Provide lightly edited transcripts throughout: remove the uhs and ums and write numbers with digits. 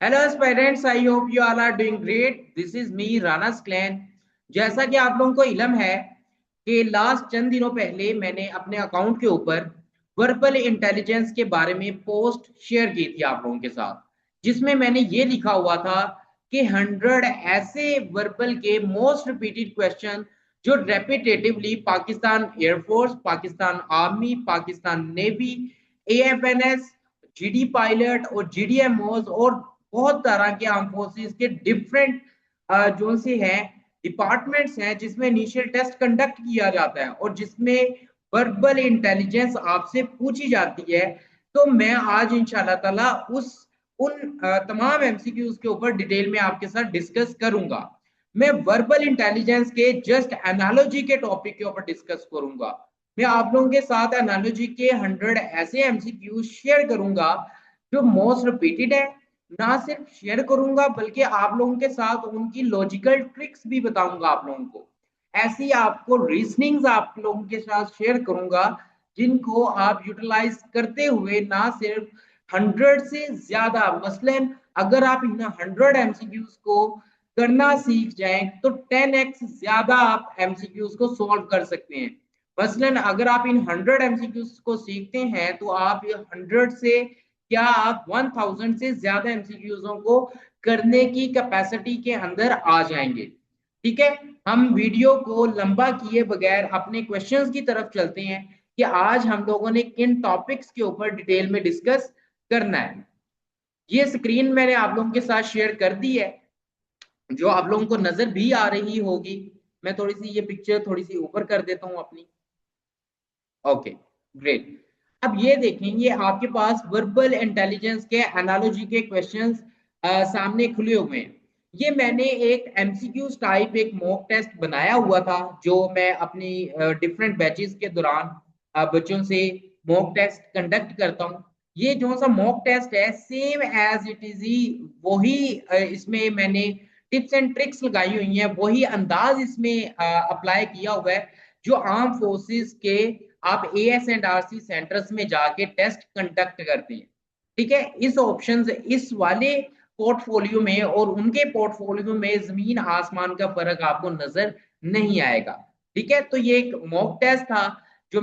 Hello aspirants, I hope you all are doing great. This is me Rana's clan. जैसा कि आप लोगों को इलम है कि लास्ट चंद दिनों पहले मैंने अपने अकाउंट के ऊपर वर्बल इंटेलिजेंस के बारे में पोस्ट शेयर की थी आप लोगों के साथ, जिसमें मैंने ये लिखा हुआ था कि 100 ऐसे वर्बल के मोस्ट रिपीटेड क्वेश्चन जो repetitively Pakistan air force, Pakistan army, Pakistan navy, एएफएनएस, GD pilot और जीडीएमओज और बहुत तरह के आर्म फोर्सेस के डिफरेंट जो से हैं डिपार्टमेंट्स हैं जिसमें इनिशियल टेस्ट कंडक्ट किया जाता है और जिसमें वर्बल इंटेलिजेंस आपसे पूछी जाती है। तो मैं आज इंशाल्लाह ताला उन तमाम एमसीक्यूज के ऊपर डिटेल में आपके साथ डिस्कस करूंगा। मैं वर्बल इंटेलिजेंस के जस्ट एनालॉजी के टॉपिक के ऊपर डिस्कस करूंगा। मैं आप लोगों के साथ एनालॉजी के 100 ऐसे एमसीक्यू शेयर करूंगा जो मोस्ट रिपीटेड है। ना सिर्फ शेयर करूंगा बल्कि आप लोगों के साथ उनकी लॉजिकल ट्रिक्स भी बताऊंगा आप लोगों को। ऐसी आपको रीजनिंग्स आप लोगों के साथ शेयर करूंगा जिनको आप यूटिलाइज करते हुए ना सिर्फ 100 से ज्यादा, मसलन अगर आप इन 100 एमसीक्यूज को करना सीख जाएं तो 10x ज्यादा आप एमसीक्यूज को सॉल्व कर सकते हैं। मसलन अगर आप इन 100 एमसीक्यूज को सीखते हैं तो आप ये 100 से क्या आप 1000 से ज्यादा एमसीक्यूजों को करने की कैपेसिटी के अंदर आ जाएंगे। ठीक है, हम वीडियो को लंबा किए बगैर अपने क्वेश्चंस की तरफ चलते हैं कि आज हम लोगों ने किन टॉपिक्स के ऊपर डिटेल में डिस्कस करना है। ये स्क्रीन मैंने आप लोगों के साथ शेयर कर दी है, जो आप लोगों को नजर भी आ रही होगी। मैं थोड़ी सी ये पिक्चर थोड़ी सी ऊपर कर देता हूँ अपनी। Okay, great. अब ये देखें, ये आपके पास वर्बल इंटेलिजेंस के एनालॉजी के क्वेश्चंस सामने खुले हुए हैं। ये मैंने एक एमसीक्यूज टाइप एक मॉक टेस्ट बनाया हुआ था जो मैं अपनी डिफरेंट बैचेस के दौरान बच्चों से मॉक टेस्ट कंडक्ट करता हूँ। ये जो सा मॉक टेस्ट है सेम एज इट इज ही वही इसमें मैंने टिप्स एंड ट्रिक्स लगाई हुई हैं, वही अंदाज इसमें अप्लाई किया हुआ है जो आर्म फोर्सेस के आप एएस एंड आरसी सेंटर्स में जाके टेस्ट कंडक्ट करते हैं। ठीक है, इस ऑप्शन इस वाले पोर्टफोलियो में और उनके पोर्टफोलियो में जमीन आसमान का फर्क आपको नजर नहीं आएगा। ठीक है, तो ये एक मॉक टेस्ट था जो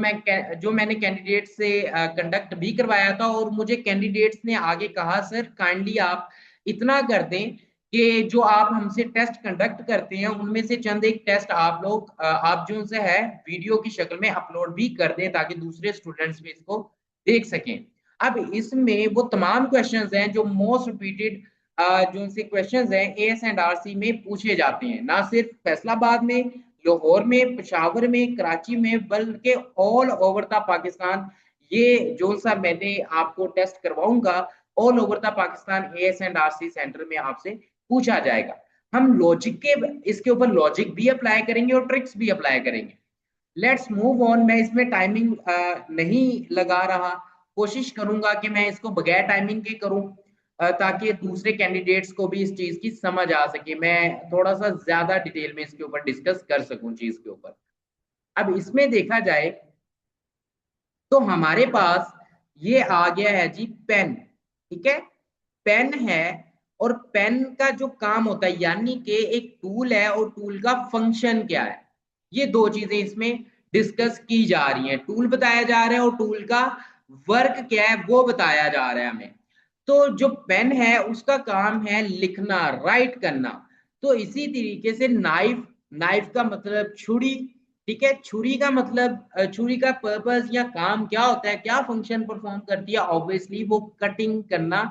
मैंने कैंडिडेट से कंडक्ट भी करवाया था और मुझे कैंडिडेट्स ने आगे कहा, सर काइंडली आप इतना कर दें कि जो आप हमसे टेस्ट कंडक्ट करते हैं उनमें से चंद एक टेस्ट आप लोग आप जो से है वीडियो की शक्ल में अपलोड भी कर दें ताकि दूसरे स्टूडेंट्स भी इसको देख सकें। अब इसमें वो तमाम क्वेश्चंस हैं जो मोस्ट रिपीटेड जो से क्वेश्चंस हैं एएस एंड आरसी में पूछे जाते हैं, ना सिर्फ फैसलाबाद में, लाहौर में, पेशावर में, कराची में, बल्कि ऑल ओवर द पाकिस्तान। ये जो सा मैंने आपको टेस्ट करवाऊंगा all over the Pakistan as and RC centre में आपसे पूछा जाएगा। हम लॉजिक के इसके ऊपर लॉजिक भी अप्लाई करेंगे और ट्रिक्स भी अप्लाई करेंगे। Let's move on. मैं इसमें टाइमिंग नहीं लगा रहा, कोशिश करूंगा कि मैं इसको बगैर टाइमिंग के करूं ताकि दूसरे कैंडिडेट्स को भी इस चीज की समझ आ सके, मैं थोड़ा सा ज्यादा डिटेल में इसके ऊपर डिस्कस कर सकूं चीज के ऊपर। अब इसमें देखा जाए तो हमारे पास ये आ गया है जी पेन। ठीक है, पेन है और पेन का जो काम होता है यानी कि एक टूल है और टूल का फंक्शन क्या है, ये दो चीजें इसमें डिस्कस की जा रही हैं। टूल बताया जा रहा है और टूल का वर्क क्या है वो बताया जा रहा है हमें। तो जो पेन है उसका काम है लिखना, राइट करना। तो इसी तरीके से नाइफ, नाइफ का मतलब छुरी। ठीक है, छुरी का मतलब छुरी का पर्पस या काम क्या होता है, क्या फंक्शन परफॉर्म करती है, ऑब्वियसली वो कटिंग करना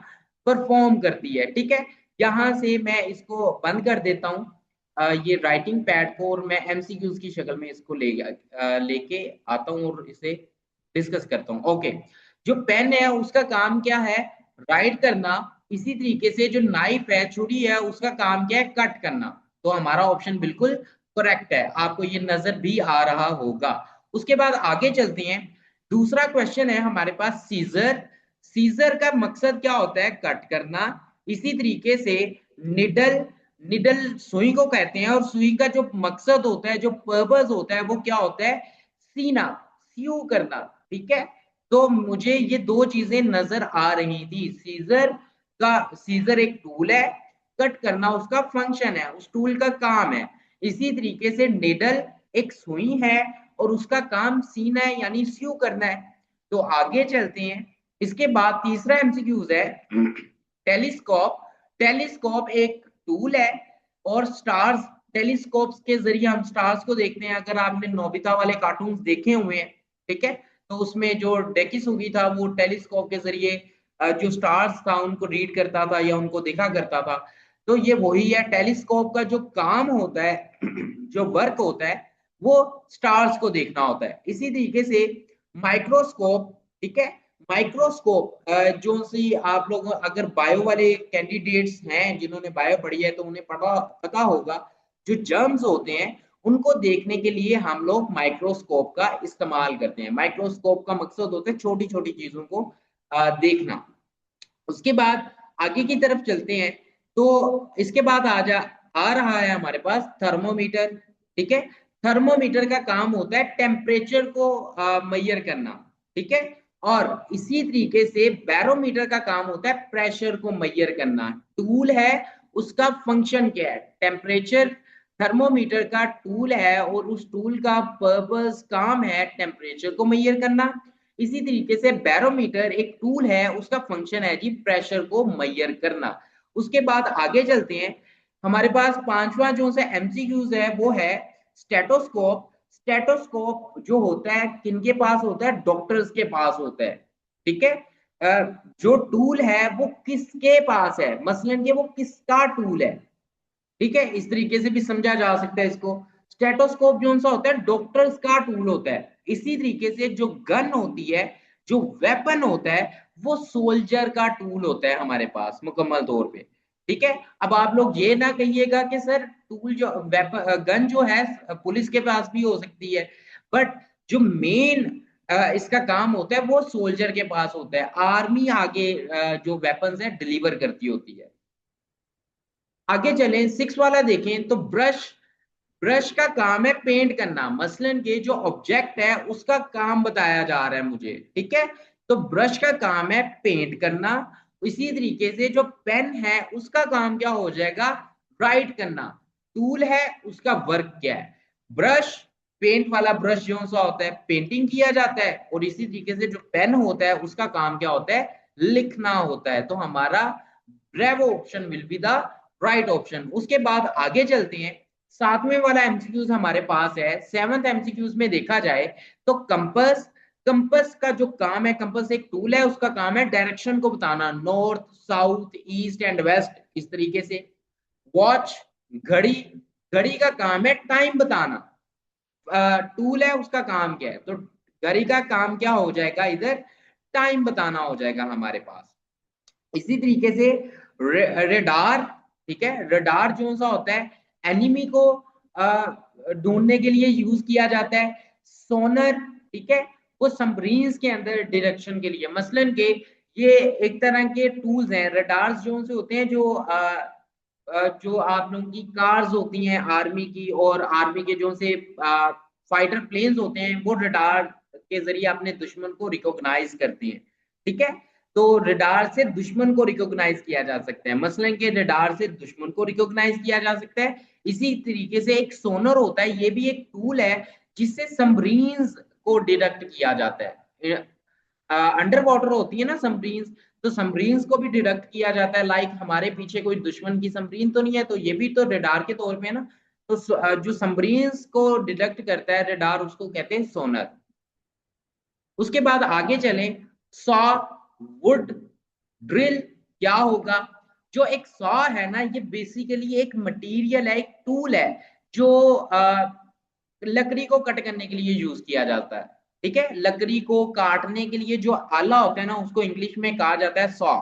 परफॉर्म करती है। ठीक है, यहां से मैं इसको बंद कर देता हूँ ये राइटिंग पैड को और मैं एमसीक्यूज की शक्ल में इसको लेके आता हूँ और इसे डिस्कस करता हूँ। ओके, जो पेन है उसका काम क्या है, राइट करना। इसी तरीके से जो नाइफ है, छुरी है, उसका काम क्या है, कट करना। तो हमारा ऑप्शन बिल्कुल करेक्ट है, आपको ये नजर भी आ रहा होगा। उसके बाद आगे चलते हैं। दूसरा क्वेश्चन है हमारे पास सीजर। सीजर का मकसद क्या होता है, कट करना। इसी तरीके से निडल, निडल सुई को कहते हैं और सुई का जो मकसद होता है, जो पर्पस होता है वो क्या होता है, सीना, सीव करना। ठीक है, तो मुझे ये दो चीजें नजर आ रही थी, सीजर का सीजर एक टूल है, कट करना उसका फंक्शन है, उस टूल का काम है। इसी तरीके से नेडल एक सुई है और उसका काम सीना है यानी स्यू करना है। तो आगे चलते हैं। इसके बाद तीसरा एमसीक्यूज है टेलीस्कोप। टेलीस्कोप एक टूल है और स्टार्स, टेलीस्कोप्स के जरिए हम स्टार्स को देखते हैं। अगर आपने नोबिता वाले कार्टून्स देखे हुए हैं, ठीक है, तो उसमें जो डेकिसुगी था वो टेलीस्कोप के जरिए जो स्टार्स था उनको रीड करता था या उनको देखा करता था। तो ये वही है, टेलीस्कोप का जो काम होता है जो वर्क होता है वो स्टार्स को देखना होता है। इसी तरीके से माइक्रोस्कोप, ठीक है, माइक्रोस्कोप जो सी आप लोग अगर बायो वाले कैंडिडेट्स हैं जिन्होंने बायो पढ़ी है तो उन्हें पता पता होगा, जो जर्म्स होते हैं उनको देखने के लिए हम लोग माइक्रोस्कोप का इस्तेमाल करते हैं। माइक्रोस्कोप का मकसद होता है छोटी छोटी चीजों को देखना। उसके बाद आगे की तरफ चलते हैं। तो इसके बाद आ रहा है हमारे पास थर्मोमीटर, ठीक है। थर्मोमीटर का काम होता है टेम्परेचर को मेजर करना, ठीक है। और इसी तरीके से बैरोमीटर का काम होता है प्रेशर को मेजर करना। टूल है, उसका फंक्शन क्या है, टेम्परेचर थर्मोमीटर का टूल है और उस टूल का पर्पस काम है टेम्परेचर को मेजर करना। इसी तरीके से बैरोमीटर एक टूल है, उसका फंक्शन है जी प्रेशर को मेजर करना। उसके बाद आगे चलते हैं। हमारे पास पांचवा जो से एमसीक्यूज है वो है स्टेटोस्कोप। स्टेटोस्कोप जो होता है किनके पास होता है, डॉक्टर्स के पास होता है, ठीक है। जो टूल है वो किसके पास है, मसलन कि वो किसका टूल है, ठीक है। इस तरीके से भी समझा जा सकता है इसको। स्टेटोस्कोप जो सा होता है डॉक्टर्स का टूल होता है। इसी तरीके से जो गन होती है, जो वेपन होता है, वो सोल्जर का टूल होता है हमारे पास मुकम्मल तौर पे, ठीक है। अब आप लोग ये ना कहिएगा कि सर टूल जो वेपन गन जो है पुलिस के पास भी हो सकती है, बट जो मेन इसका काम होता है वो सोल्जर के पास होता है। आर्मी आगे जो वेपन्स है डिलीवर करती होती है। आगे चलें, सिक्स वाला देखें तो ब्रश। ब्रश का काम है पेंट करना, मसलन के जो ऑब्जेक्ट है उसका काम बताया जा रहा है मुझे, ठीक है। तो ब्रश का काम है पेंट करना। इसी तरीके से जो पेन है उसका काम क्या हो जाएगा, राइट करना। टूल है, उसका वर्क क्या है, ब्रश, पेंट वाला ब्रश जो सा होता है पेंटिंग किया जाता है, और इसी तरीके से जो पेन होता है उसका काम क्या होता है, लिखना होता है। तो हमारा bravo option will be the right option. उसके बाद आगे चलते हैं। सातवें वाला एमसीक्यूज हमारे पास है। सेवंथ एमसीक्यूज में देखा जाए तो कंपास। कंपास का जो काम है, कंपास एक टूल है, उसका काम है डायरेक्शन को बताना, north south east and west, इस तरीके से। वॉच, घड़ी, घड़ी का काम है टाइम बताना। टूल है, उसका काम क्या है, तो घड़ी का काम क्या हो जाएगा इधर, टाइम बताना हो जाएगा हमारे पास। इसी तरीके से रेडार, ठीक है, रेडार जो सा होता है एनिमी को ढूंढने के लिए यूज किया जाता है। सोनर, ठीक है, वो सबमरीन्स के अंदर डायरेक्शन के लिए, मसलन के ये एक तरह के टूल्स हैं। रडार्स जो से होते हैं जो आप लोगों की कार्स होती हैं आर्मी की, और आर्मी के जो से फाइटर प्लेन्स होते हैं वो रडार के जरिए अपने दुश्मन को रिकॉग्नाइज करती हैं, ठीक है। तो रडार से दुश्मन को रिकॉग्नाइज किया जा सकता है, मसलन के रडार से दुश्मन को रिकॉग्नाइज किया जा सकता है। इसी तरीके से एक सोनर होता है, ये भी एक टूल है जिससे सबमरीन्स को डिटेक्ट किया जाता है। अंडर वाटर होती है ना सबमरीन्स, तो सबमरीन्स को भी डिटेक्ट किया जाता है। लाइक हमारे पीछे कोई दुश्मन की सबमरीन तो नहीं है, तो ये भी तो रडार के तौर पे है ना। तो जो सबमरीन्स को डिटेक्ट करता है रडार, उसको कहते हैं सोनर। उसके बाद आगे चलें। सॉ, वुड, ड्रिल क्या होगा, जो एक सॉ है ना ये बेसिकली एक मटेरियल है, एक टूल है जो लकड़ी को कट करने के लिए यूज किया जाता है, ठीक है। लकड़ी को काटने के लिए जो आला होता है ना उसको इंग्लिश में कहा जाता है सॉ,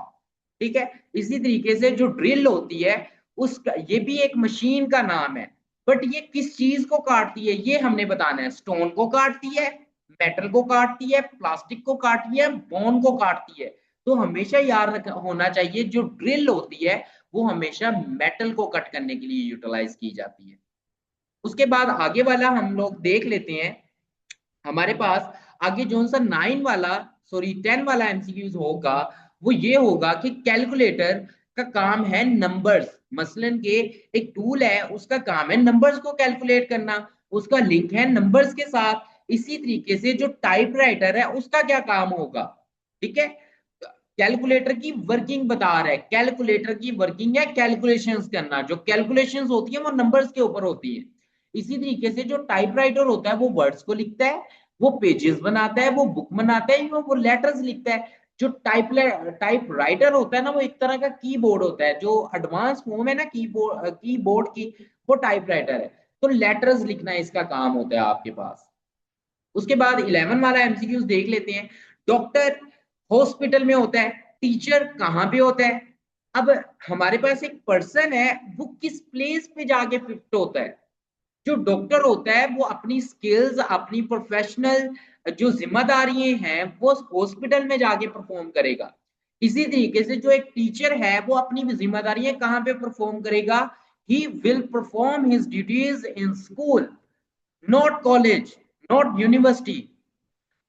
ठीक है। इसी तरीके से जो ड्रिल होती है उसका, ये भी एक मशीन का नाम है, बट ये किस चीज को काटती है ये हमने बताना है। स्टोन को काटती है, मेटल को काटती है, प्लास्टिक को काटती है, बोन को काटती है। तो हमेशा याद होना चाहिए जो ड्रिल होती है वो हमेशा मेटल को कट करने के लिए यूटिलाइज की जाती है। उसके बाद आगे वाला हम लोग देख लेते हैं। हमारे पास आगे जो सा 9 वाला, सॉरी 10 वाला एमसीक्यूज होगा वो ये होगा कि कैलकुलेटर का काम है नंबर्स, मसलन के एक टूल है उसका काम है नंबर्स को कैलकुलेट करना, उसका लिंक है नंबर्स के साथ। इसी तरीके से जो टाइपराइटर है उसका क्या काम होगा, ठीक है, कैलकुलेटर की वर्किंग बता रहा है, कैलकुलेटर की वर्किंग है कैलकुलेशंस करना, जो कैलकुलेशंस होती है वो नंबर्स के ऊपर होती है। इसी तरीके से जो टाइपराइटर होता है वो वर्ड्स को लिखता है, वो पेजेस बनाता है, वो बुक बनाता है, वो लेटर्स लिखता है। जो टाइप राइटर होता है ना वो एक तरह का कीबोर्ड होता है, जो एडवांस फॉर्म है ना कीबोर्ड की, वो टाइपराइटर है। तो लेटर्स लिखना इसका काम होता है आपके पास। उसके बाद 11 वाला एमसीक्यूज देख लेते हैं। डॉक्टर हॉस्पिटल में होता है, टीचर कहाँ पे होता है। अब हमारे पास एक पर्सन है, वो किस प्लेस पे जाके फिट होता है। जो डॉक्टर होता है वो अपनी स्किल्स, अपनी प्रोफेशनल जो जिम्मेदारियां हैं वो हॉस्पिटल में जाके परफॉर्म करेगा। इसी तरीके से जो एक टीचर है वो अपनी जिम्मेदारियां कहाँ पे परफॉर्म करेगा, he will perform his duties in school, not college, not university.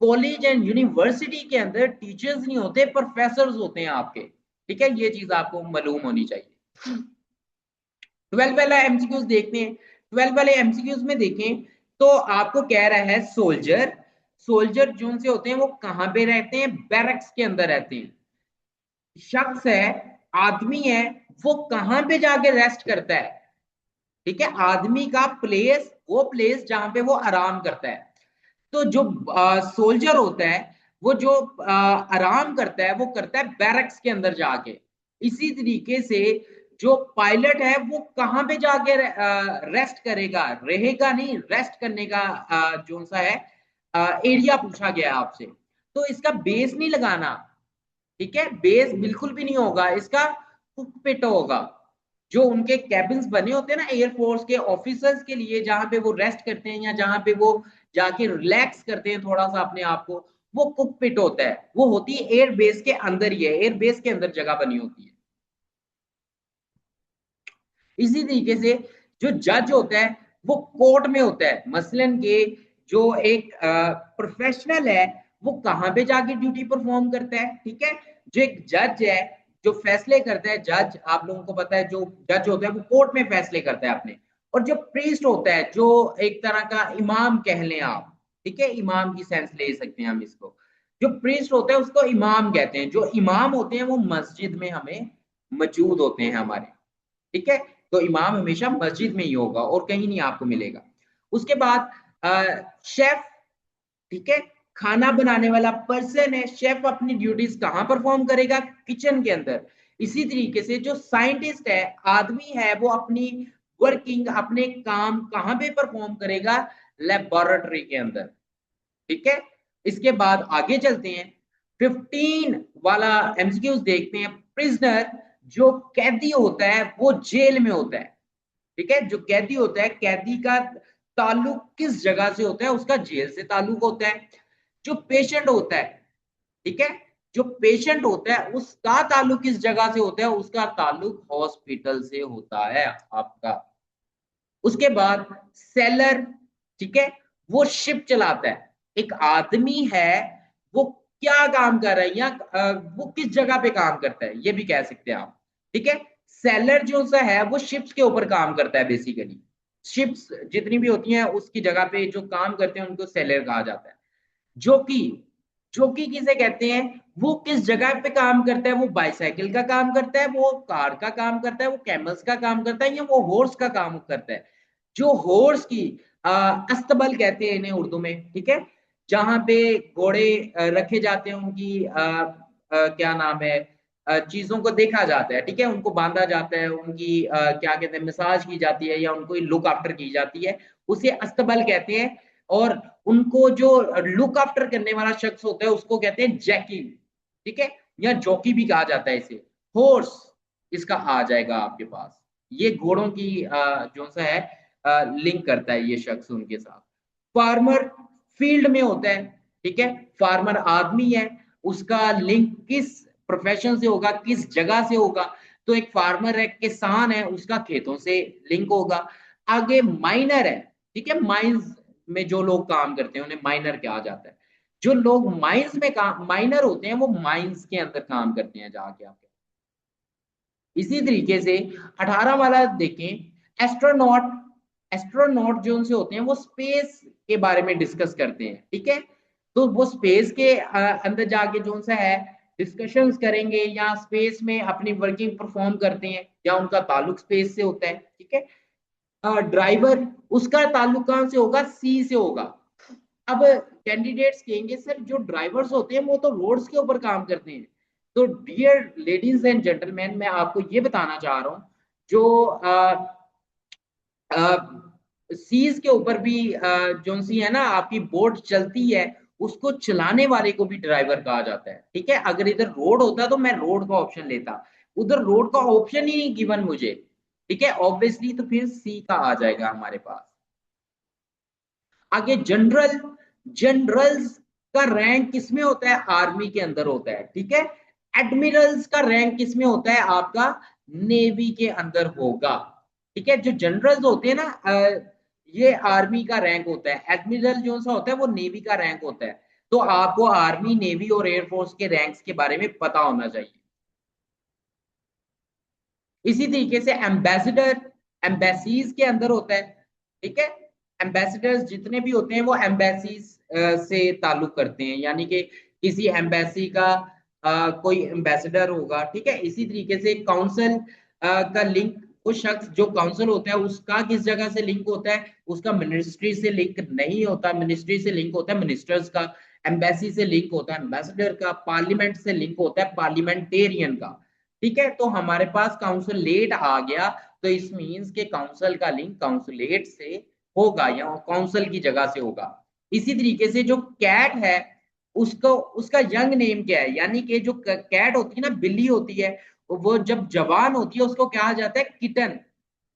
College and university के अंदर टीचर्स नहीं होते, प्रोफेसर होते हैं आपके, ठीक है, ये चीज आपको मालूम होनी चाहिए। 12 वाला एमसीक्यूज देखते हैं। 12 वाले एमसीक्यूज में देखें तो आपको कह रहा है सोल्जर, सोल्जर जो से होते हैं वो कहां पे रहते हैं, बैरक्स के अंदर रहते हैं। शख्स है, आदमी है, वो कहां पे जाके रेस्ट करता है, ठीक है, आदमी का प्लेस, वो प्लेस जहां पे वो आराम करता है। तो जो सोल्जर होता है वो जो आराम करता है वो करता है बैरक्स के अंदर जाके। इसी तरीके से जो पायलट है वो कहां पे जाके रेस्ट करेगा, रहेगा नहीं, रेस्ट करने का जो सा है एरिया पूछा गया आपसे। तो इसका बेस नहीं लगाना, ठीक है, बेस बिल्कुल भी नहीं होगा इसका, कुकपिट होगा। जो उनके कैबिन्स बने होते हैं ना एयरफोर्स के ऑफिसर्स के लिए, जहां पे वो रेस्ट करते हैं या जहां पे वो जाके रिलैक्स करते हैं थोड़ा सा अपने आप को, वो कुकपिट होता है। वो होती है एयर बेस के अंदर ही है, एयर बेस के अंदर जगह बनी होती है। इसी तरीके से जो जज होता है वो कोर्ट में होता है, मसलन के जो एक प्रोफेशनल है वो कहां पे जाके ड्यूटी परफॉर्म करता है, ठीक है, जो एक जज है जो फैसले करता है, जज आप लोगों को पता है जो जज होता है वो कोर्ट में फैसले करता है अपने। और जो प्रीस्ट होता है जो एक तरह का इमाम कह लें आप, ठीक है, इमाम की सेंस ले सकते हैं हम इसको। जो प्रीस्ट होता है उसको इमाम कहते हैं। जो इमाम होते हैं वो मस्जिद में हमें मौजूद होते हैं हमारे, ठीक है। तो इमाम हमेशा मस्जिद में ही होगा और कहीं नहीं आपको मिलेगा। उसके बाद शेफ, ठीक है, खाना बनाने वाला पर्सन है, शेफ अपनी ड्यूटीज कहां परफॉर्म करेगा, किचन के अंदर। इसी तरीके से जो साइंटिस्ट है, आदमी है, वो अपनी वर्किंग, अपने काम कहां पे परफॉर्म करेगा, लेबोरेटरी के अंदर, ठीक है। इसके बाद आगे चलते हैं, 15 वाला एमसीक्यूज देखते हैं। प्रिजनर, जो कैदी होता है वो जेल में होता है, ठीक है, जो कैदी होता है, कैदी का ताल्लुक किस जगह से होता है, उसका जेल से ताल्लुक होता है। जो पेशेंट होता है, ठीक है, जो पेशेंट होता है उसका ताल्लुक किस जगह से होता है, उसका ताल्लुक हॉस्पिटल से होता है आपका। उसके बाद सेलर, ठीक है, वो शिप चलाता है। एक आदमी है, वो क्या काम कर रहा है या वो किस जगह पे काम करता है, ये भी कह सकते हैं आप, ठीक है। सेलर जो सा है वो शिप्स के ऊपर काम करता है बेसिकली। शिप्स जितनी भी होती हैं उसकी जगह पे जो काम करते हैं उनको सेलर कहा जाता है। जोकी, जोकी किसे कहते हैं, वो किस जगह पे काम करता है, वो बाइसाइकिल का काम करता है, वो कार का काम करता है, वो कैमल्स का काम करता है, या वो हॉर्स का काम करता है। जो हॉर्स की अस्तबल कहते हैं इन्हें उर्दू में, ठीक है, जहां पे घोड़े रखे जाते हैं, उनकी क्या नाम है, चीजों को देखा जाता है, ठीक है, उनको बांधा जाता है, उनकी क्या कहते हैं मसाज की जाती है या उनको लुक आफ्टर की जाती है, उसे अस्तबल कहते हैं। और उनको जो लुक आफ्टर करने वाला शख्स होता है उसको कहते हैं जैकी, ठीक है, या जॉकी भी कहा जाता है इसे। हॉर्स इसका आ जाएगा आपके पास। ये घोड़ों की जो सा है लिंक करता है ये शख्स उनके साथ। फार्मर फील्ड में होता है, ठीक है, फार्मर आदमी है, उसका लिंक किस प्रोफेशन से होगा, किस जगह से होगा। तो एक फार्मर है, किसान है, उसका खेतों से लिंक होगा। आगे माइनर है, ठीक है, माइंस में जो लोग काम करते हैं उन्हें माइनर कहा जाता है। जो लोग माइंस में काम, माइनर होते हैं, वो माइंस के अंदर काम करते हैं जाके आपके। इसी तरीके से 18 वाला देखें, एस्ट्रोनॉट। एस्ट्रोनॉट जो उनसे होते हैं वो स्पेस के बारे में डिस्कस करते हैं, ठीक है। तो वो स्पेस के अंदर जाके जो सा है डिस्कशंस करेंगे, या स्पेस में अपनी वर्किंग परफॉर्म करते हैं, या उनका ताल्लुक स्पेस से होता है, ठीक है। ड्राइवर, उसका ताल्लुक कहाँ से होगा, सी से होगा। अब कैंडिडेट्स कहेंगे सर जो ड्राइवर्स होते हैं वो तो रोड्स के ऊपर काम करते हैं। तो डियर लेडीज एंड जेंटलमैन, मैं आपको ये बताना चाह रहा हूँ, जो सीज के ऊपर भी जो सी है ना आपकी बोट चलती है, उसको चलाने वाले को भी ड्राइवर कहा जाता है, ठीक है। अगर इधर रोड होता तो मैं रोड का ऑप्शन लेता, उधर रोड का ऑप्शन ही नहीं गिवन मुझे, ठीक है, ऑब्वियसली तो फिर सी का आ जाएगा हमारे पास। आगे जनरल, जनरल्स का रैंक किसमें होता है, आर्मी के अंदर होता है, ठीक है। एडमिरल्स का रैंक किसमें होता है, आपका नेवी के अंदर होगा, ठीक है। जो जनरल्स होते हैं ना, ये आर्मी का रैंक होता है, एडमिरल जो सा होता है वो नेवी का रैंक होता है। तो आपको आर्मी, नेवी और एयरफोर्स के रैंक्स के बारे में पता होना चाहिए। इसी तरीके से एम्बेसडर, एम्बेसीज के अंदर होता है, ठीक है। एम्बेसडर्स जितने भी होते हैं वो एम्बेसीज से ताल्लुक करते हैं, यानी कि किसी एम्बेसी का कोई एम्बेसडर होगा, ठीक है। इसी तरीके से काउंसिल का लिंक, वो शख्स जो काउंसिल होता है उसका किस जगह से लिंक होता है, उसका मिनिस्ट्री से लिंक नहीं होता, मिनिस्ट्री से लिंक होता है मिनिस्टर्स का। एम्बेसी से लिंक होता है एम्बेसडर का। पार्लियामेंट से लिंक होता है पार्लियामेंटेरियन का, ठीक है। तो हमारे पास काउंसलेट आ गया, तो इस मीन्स के काउंसिल का लिंक काउंसलेट से होगा, या काउंसिल की जगह से होगा। इसी तरीके से जो कैट है, उसको, उसका यंग नेम क्या है, यानी कि जो कैट होती है ना, बिल्ली होती है, वो जब जवान होती है उसको कहा जाता है किटन,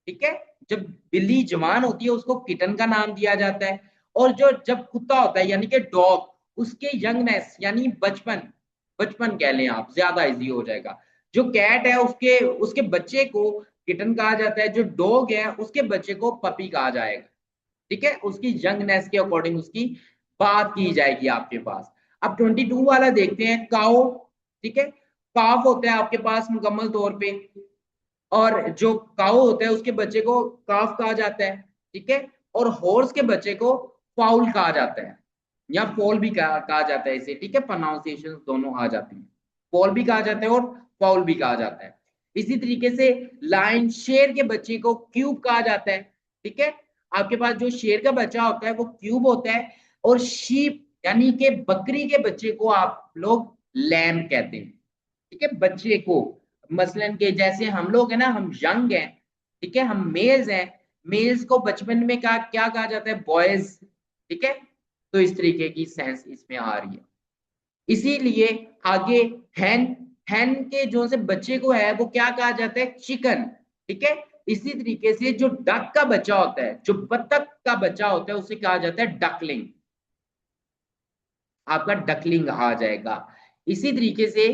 ठीक है। जब बिल्ली जवान होती है उसको किटन का नाम दिया जाता है। और जो जब कुत्ता होता है यानी कि डॉग, उसके यंगनेस यानी बचपन, बचपन कह लें आप, ज्यादा इजी हो जाएगा। जो कैट है उसके उसके बच्चे को किटन कहा जाता है, जो डॉग है उसके बच्चे को पपी कहा जाएगा, ठीक है। उसकी यंगनेस के अकॉर्डिंग उसकी बात की जाएगी आपके पास। अब 22 वाला देखते हैं, काओ, ठीक है। काफ होता है आपके पास मुकम्मल तौर पे, और जो काऊ होता है उसके बच्चे को काफ कहा जाता है, ठीक है। और हॉर्स के बच्चे को फाउल कहा जाता है, या फॉल भी कहा जाता है इसे, ठीक है। प्रोनाउंसिएशन दोनों आ जाती है, फॉल भी कहा जाता है और फाउल भी कहा जाता है। इसी तरीके से लाइन, शेर के बच्चे को क्यूब कहा जाता है, ठीक है। आपके पास जो शेर का बच्चा होता है वो क्यूब होता है। और शीप यानी कि बकरी के बच्चे को आप लोग लैम कहते हैं, ठीक है। बच्चे को, मसलन के जैसे हम लोग है ना, हम यंग हैं, ठीक है, हम मेल्स हैं, मेल्स को बचपन में क्या कहा जाता है, बॉयज, ठीक है। तो इस तरीके की सेंस इसमें आ रही है। इसीलिए आगे हैन, हैन के जो से बच्चे को है वो क्या कहा जाता है, चिकन, ठीक है। इसी तरीके से जो डक का बच्चा होता है, जो बतख का बच्चा होता है, उसे कहा जाता है डकलिंग, आपका डकलिंग आ जाएगा। इसी तरीके से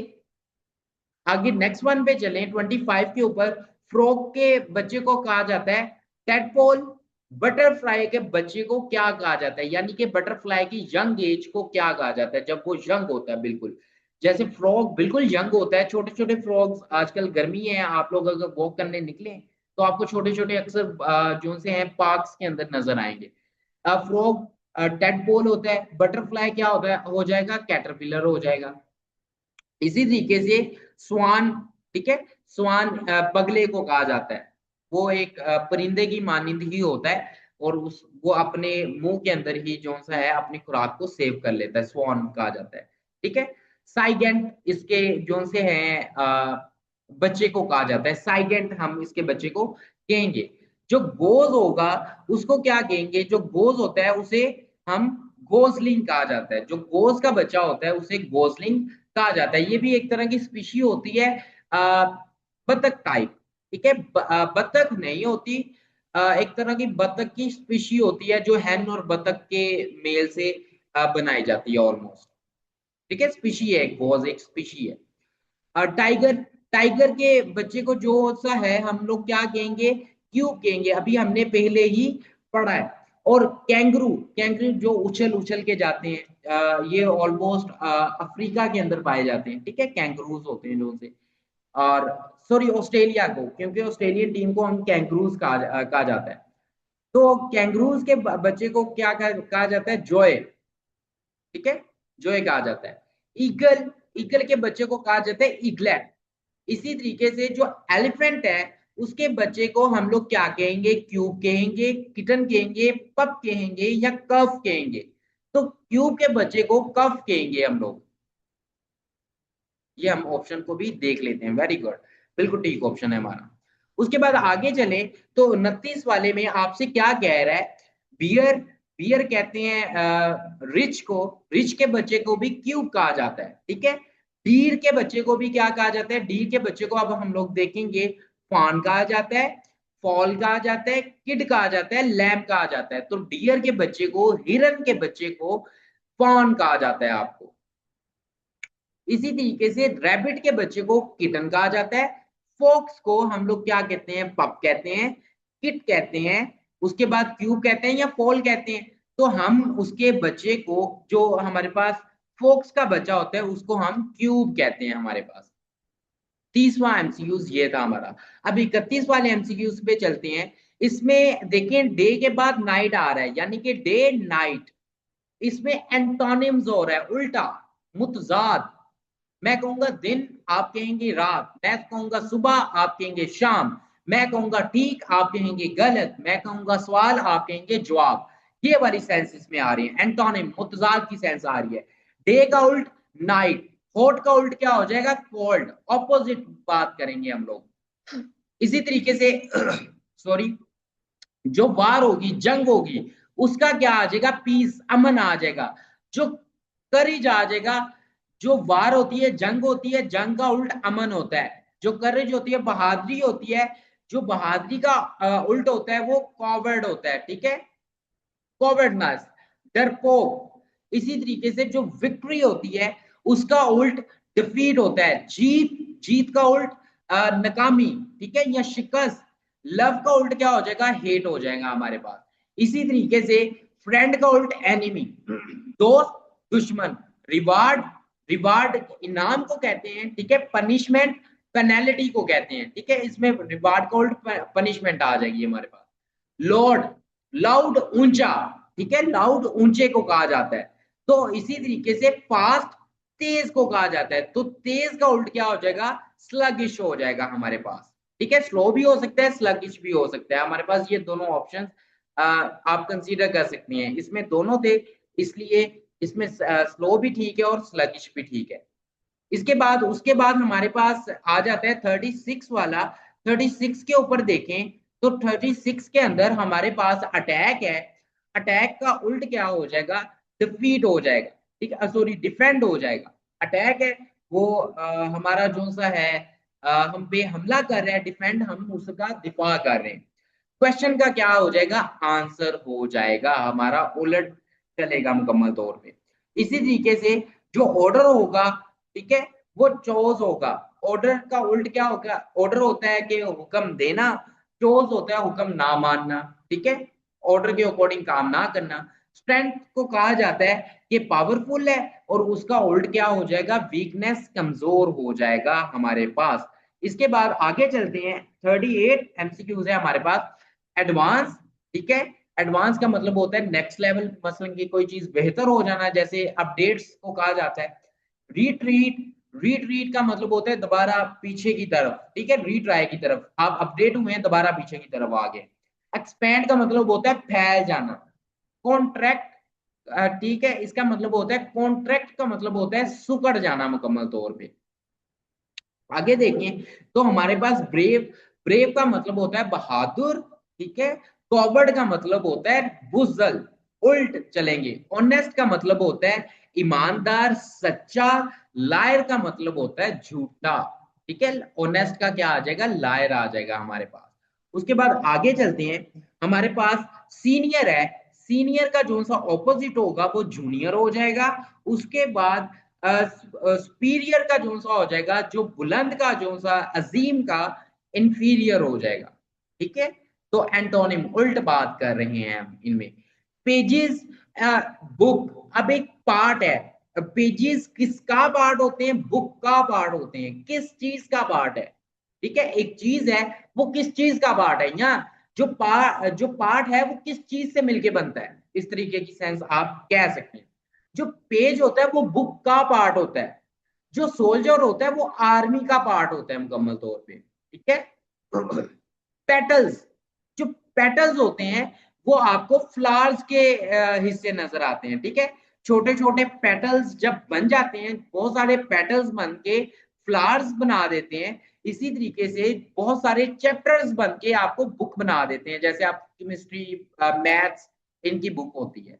आगे नेक्स्ट वन पे चलें, 25 के ऊपर, फ्रॉग के बच्चे को कहा जाता है टेडपोल। बटरफ्लाई के बच्चे को क्या कहा जाता है, यानी कि बटरफ्लाई की यंग एज को क्या कहा जाता है, जब वो यंग होता है बिल्कुल। जैसे फ्रॉग बिल्कुल यंग होता है, छोटे छोटे फ्रॉग्स, आजकल गर्मी है, आप लोग अगर वॉक करने निकले तो आपको छोटे छोटे अक्सर जो से हैं पार्क्स के अंदर नजर आएंगे। फ्रॉग टेडपोल होता है, बटरफ्लाई क्या होता है, हो जाएगा कैटरपिलर हो जाएगा। इसी तरीके से स्वान, ठीक है, स्वान बगले को कहा जाता है, वो एक परिंदे की मानिंद ही होता है, और उस वो अपने मुंह के अंदर ही जो सा है अपनी खुराक को सेव कर लेता है, स्वान कहा जाता है, ठीक है। साइगेंट इसके जो से है बच्चे को कहा जाता है, साइगेंट हम इसके बच्चे को कहेंगे। जो गोज होगा उसको क्या कहेंगे, जो गोज होता है उसे हम गोसलिंग कहा जाता है, जो गोज का बच्चा होता है उसे गोसलिंग कहा जाता है। ये भी एक तरह की स्पीशी होती है, आ, बतख टाइप, ठीक है। बतख नहीं होती, एक तरह की बतख की स्पीशी होती है जो हैन और बतख के मेल से बनाई जाती है ऑलमोस्ट, ठीक है। स्पीशी है, एक बहुत एक स्पीशी है। टाइगर, टाइगर के बच्चे को जो सा है हम लोग क्या कहेंगे, क्यूब कहेंगे, अभी हमने पहले ही पढ़ा है। और कैंगरू, कैंगरू जो उछल उछल के जाते हैं, ये ऑलमोस्ट अफ्रीका के अंदर पाए जाते हैं, ठीक है, कैंगरूज होते हैं जो से। और सॉरी ऑस्ट्रेलिया को, क्योंकि ऑस्ट्रेलियन टीम को हम कैंगरूज कहा जाता है। तो कैंगरूज के बच्चे को क्या कहा जाता है, जॉय, ठीक है, जॉय कहा जाता है। ईगल, ईगल के बच्चे को कहा जाता है ईगलेट। इसी तरीके से जो एलिफेंट है उसके बच्चे को हम लोग क्या कहेंगे, क्यूब कहेंगे, किटन कहेंगे, पप कहेंगे या कफ कहेंगे। तो क्यूब के बच्चे को कफ कहेंगे हम लोग। ये हम ऑप्शन को भी देख लेते हैं, वेरी गुड, बिल्कुल ठीक ऑप्शन है हमारा। उसके बाद आगे चले तो 29 वाले में आपसे क्या कह रहा है, बियर, बियर कहते हैं रिच को, रिच के बच्चे को भी क्यूब कहा जाता है, ठीक है। डीर के बच्चे को भी क्या कहा जाता है, डीर के बच्चे को अब हम लोग देखेंगे फान कहा जाता है, फॉल कहा जाता है, किड कहा जाता है, लैम कहा जाता है। तो डियर के बच्चे को, हिरन के बच्चे को फॉन कहा जाता है आपको। इसी तरीके से रैबिट के बच्चे को किटन कहा जाता है, फॉक्स को हम लोग क्या कहते हैं, पप कहते हैं, किट कहते हैं, उसके बाद क्यूब कहते हैं या फॉल कहते हैं। तो हम उसके बच्चे को, जो हमारे पास फॉक्स का बच्चा होता है उसको हम क्यूब कहते हैं हमारे पास। 30वां एमसीक्यूज ये था हमारा। अब 31 वाले एमसीक्यूज पे चलते हैं। इसमें देखें डे के बाद नाइट आ रहा है, यानी कि डे नाइट, इसमें एंटोनिम्स हो रहा है उल्टा, मुतजाद। मैं कहूंगा दिन, आप कहेंगे रात, मैं कहूंगा सुबह, आप कहेंगे शाम, मैं कहूंगा ठीक, आप कहेंगे गलत, मैं कहूंगा सवाल, आप कहेंगे जवाब। ये वाली सेंस इसमें आ रही है, एंटोनिम मुतजाद की सेंस आ रही है। डे का उल्ट नाइट, हॉट का उल्ट क्या हो जाएगा, कोल्ड, ऑपोजिट बात करेंगे हम लोग। इसी तरीके से सॉरी, जो वार होगी, जंग होगी, उसका क्या आ जाएगा, पीस, अमन आ जाएगा। जो करेज आ जाएगा, जो वार होती है, जंग होती है, जंग का उल्ट अमन होता है। जो करेज होती है, बहादुरी होती है, जो बहादुरी का उल्ट होता है वो कॉवर्ड होता है, ठीक है, कॉवर्डनेस, डरपोक। इसी तरीके से जो विक्ट्री होती है उसका उल्ट डिफीट होता है, जीत, जीत का उल्ट नाकामी, ठीक है, या शिकस्त। लव का उल्ट क्या हो जाएगा, हेट हो जाएगा हमारे पास। इसी तरीके से फ्रेंड का उल्ट एनिमी, दोस्त, दुश्मन। रिवार्ड, रिवार्ड इनाम को कहते हैं, ठीक है। पनिशमेंट पेनल्टी को कहते हैं, ठीक है। इसमें रिवार्ड का उल्ट पनिशमेंट आ जाएगी हमारे पास। लॉर्ड, लाउड ऊंचा, ठीक है, लाउड ऊंचे को कहा जाता है। तो इसी तरीके से फास्ट तेज को कहा जाता है। तो तेज का उल्ट क्या हो जाएगा, स्लगिश हो जाएगा हमारे पास, ठीक है। स्लो भी हो सकता है, स्लगिश भी हो सकता है हमारे पास। ये दोनों ऑप्शन आप कंसीडर कर सकती हैं, इसमें दोनों थे, इसलिए इसमें स्लो भी ठीक है और स्लगिश भी ठीक है। इसके बाद, उसके बाद हमारे पास आ जाता है 36 वाला। 36 के ऊपर देखें तो 36 के अंदर हमारे पास अटैक है। अटैक का उल्ट क्या हो जाएगा, डिफीट हो जाएगा, ठीक है, सॉरी डिफेंड हो जाएगा। अटैक है वो हमारा जो सा है, हम पे हमला कर रहे हैं, डिफेंड हम उसका दिफा कर रहे हैं। क्वेश्चन का क्या हो जाएगा, आंसर हो जाएगा हमारा, उलट चलेगा मुकम्मल तौर पे। इसी तरीके से जो ऑर्डर होगा, ठीक है, वो चोज होगा। ऑर्डर का उल्ट क्या होगा, ऑर्डर होता है कि हुक्म देना, चोज होता है हुक्म ना मानना, ठीक है, ऑर्डर के अकॉर्डिंग काम ना करना। स्ट्रेंथ को कहा जाता है कि पावरफुल है, और उसका उल्ट क्या हो जाएगा, वीकनेस, कमजोर हो जाएगा हमारे पास। इसके बाद आगे चलते हैं, 38 एमसीक्यूज है हमारे पास। एडवांस, ठीक है, एडवांस का मतलब होता है नेक्स्ट लेवल, मसलन की कोई चीज बेहतर हो जाना, जैसे अपडेट्स को कहा जाता है। रिट्रीट, रिट्रीट का मतलब होता है दोबारा पीछे की तरफ, ठीक है, रीट्राई की तरफ, आप अपडेट हुए हैं दोबारा पीछे की तरफ आ गए। एक्सपैंड का मतलब होता है फैल जाना। कॉन्ट्रैक्ट, ठीक है, इसका मतलब होता है, कॉन्ट्रैक्ट का मतलब होता है सुकड़ जाना मुकम्मल तौर पे। आगे देखें तो हमारे पास ब्रेव, ब्रेव का मतलब होता है बहादुर, ठीक है। कॉवर्ड का मतलब होता है बुजल, उल्ट चलेंगे। ऑनेस्ट का मतलब होता है ईमानदार, सच्चा। लायर का मतलब होता है झूठा, ठीक है। ऑनेस्ट का क्या आ जाएगा, लायर आ जाएगा हमारे पास। उसके बाद आगे चलते हैं, हमारे पास सीनियर है। सीनियर का जो सा ऑपोजिट होगा वो जूनियर हो जाएगा। उसके बाद सुपीरियर का जो सा हो जाएगा, जो बुलंद का जो सा, अजीम का इंफीरियर हो जाएगा, ठीक है। तो एंटोनिम, उल्ट बात कर रहे हैं हम इनमें। पेजेस बुक अब एक पार्ट है। पेजेस किसका पार्ट होते हैं? बुक का पार्ट होते हैं। किस चीज का पार्ट है? ठीक है, एक चीज है, वो किस चीज का पार्ट है? यहाँ जो पार्ट है वो किस चीज से मिलके बनता है, इस तरीके की सेंस आप कह सकते हैं। जो पेज होता है वो बुक का पार्ट होता है। जो सोल्जर होता है वो आर्मी का पार्ट होता है मुकम्मल तौर पे। ठीक है। पेटल्स, जो पेटल्स होते हैं वो आपको फ्लावर्स के हिस्से नजर आते हैं। ठीक है, छोटे छोटे पेटल्स जब बन जाते हैं, बहुत सारे पेटल्स बन के फ्लावर्स बना देते हैं। इसी तरीके से बहुत सारे चैप्टर्स बन के आपको बुक बना देते हैं, जैसे आप केमिस्ट्री, मैथ्स, इनकी बुक होती है।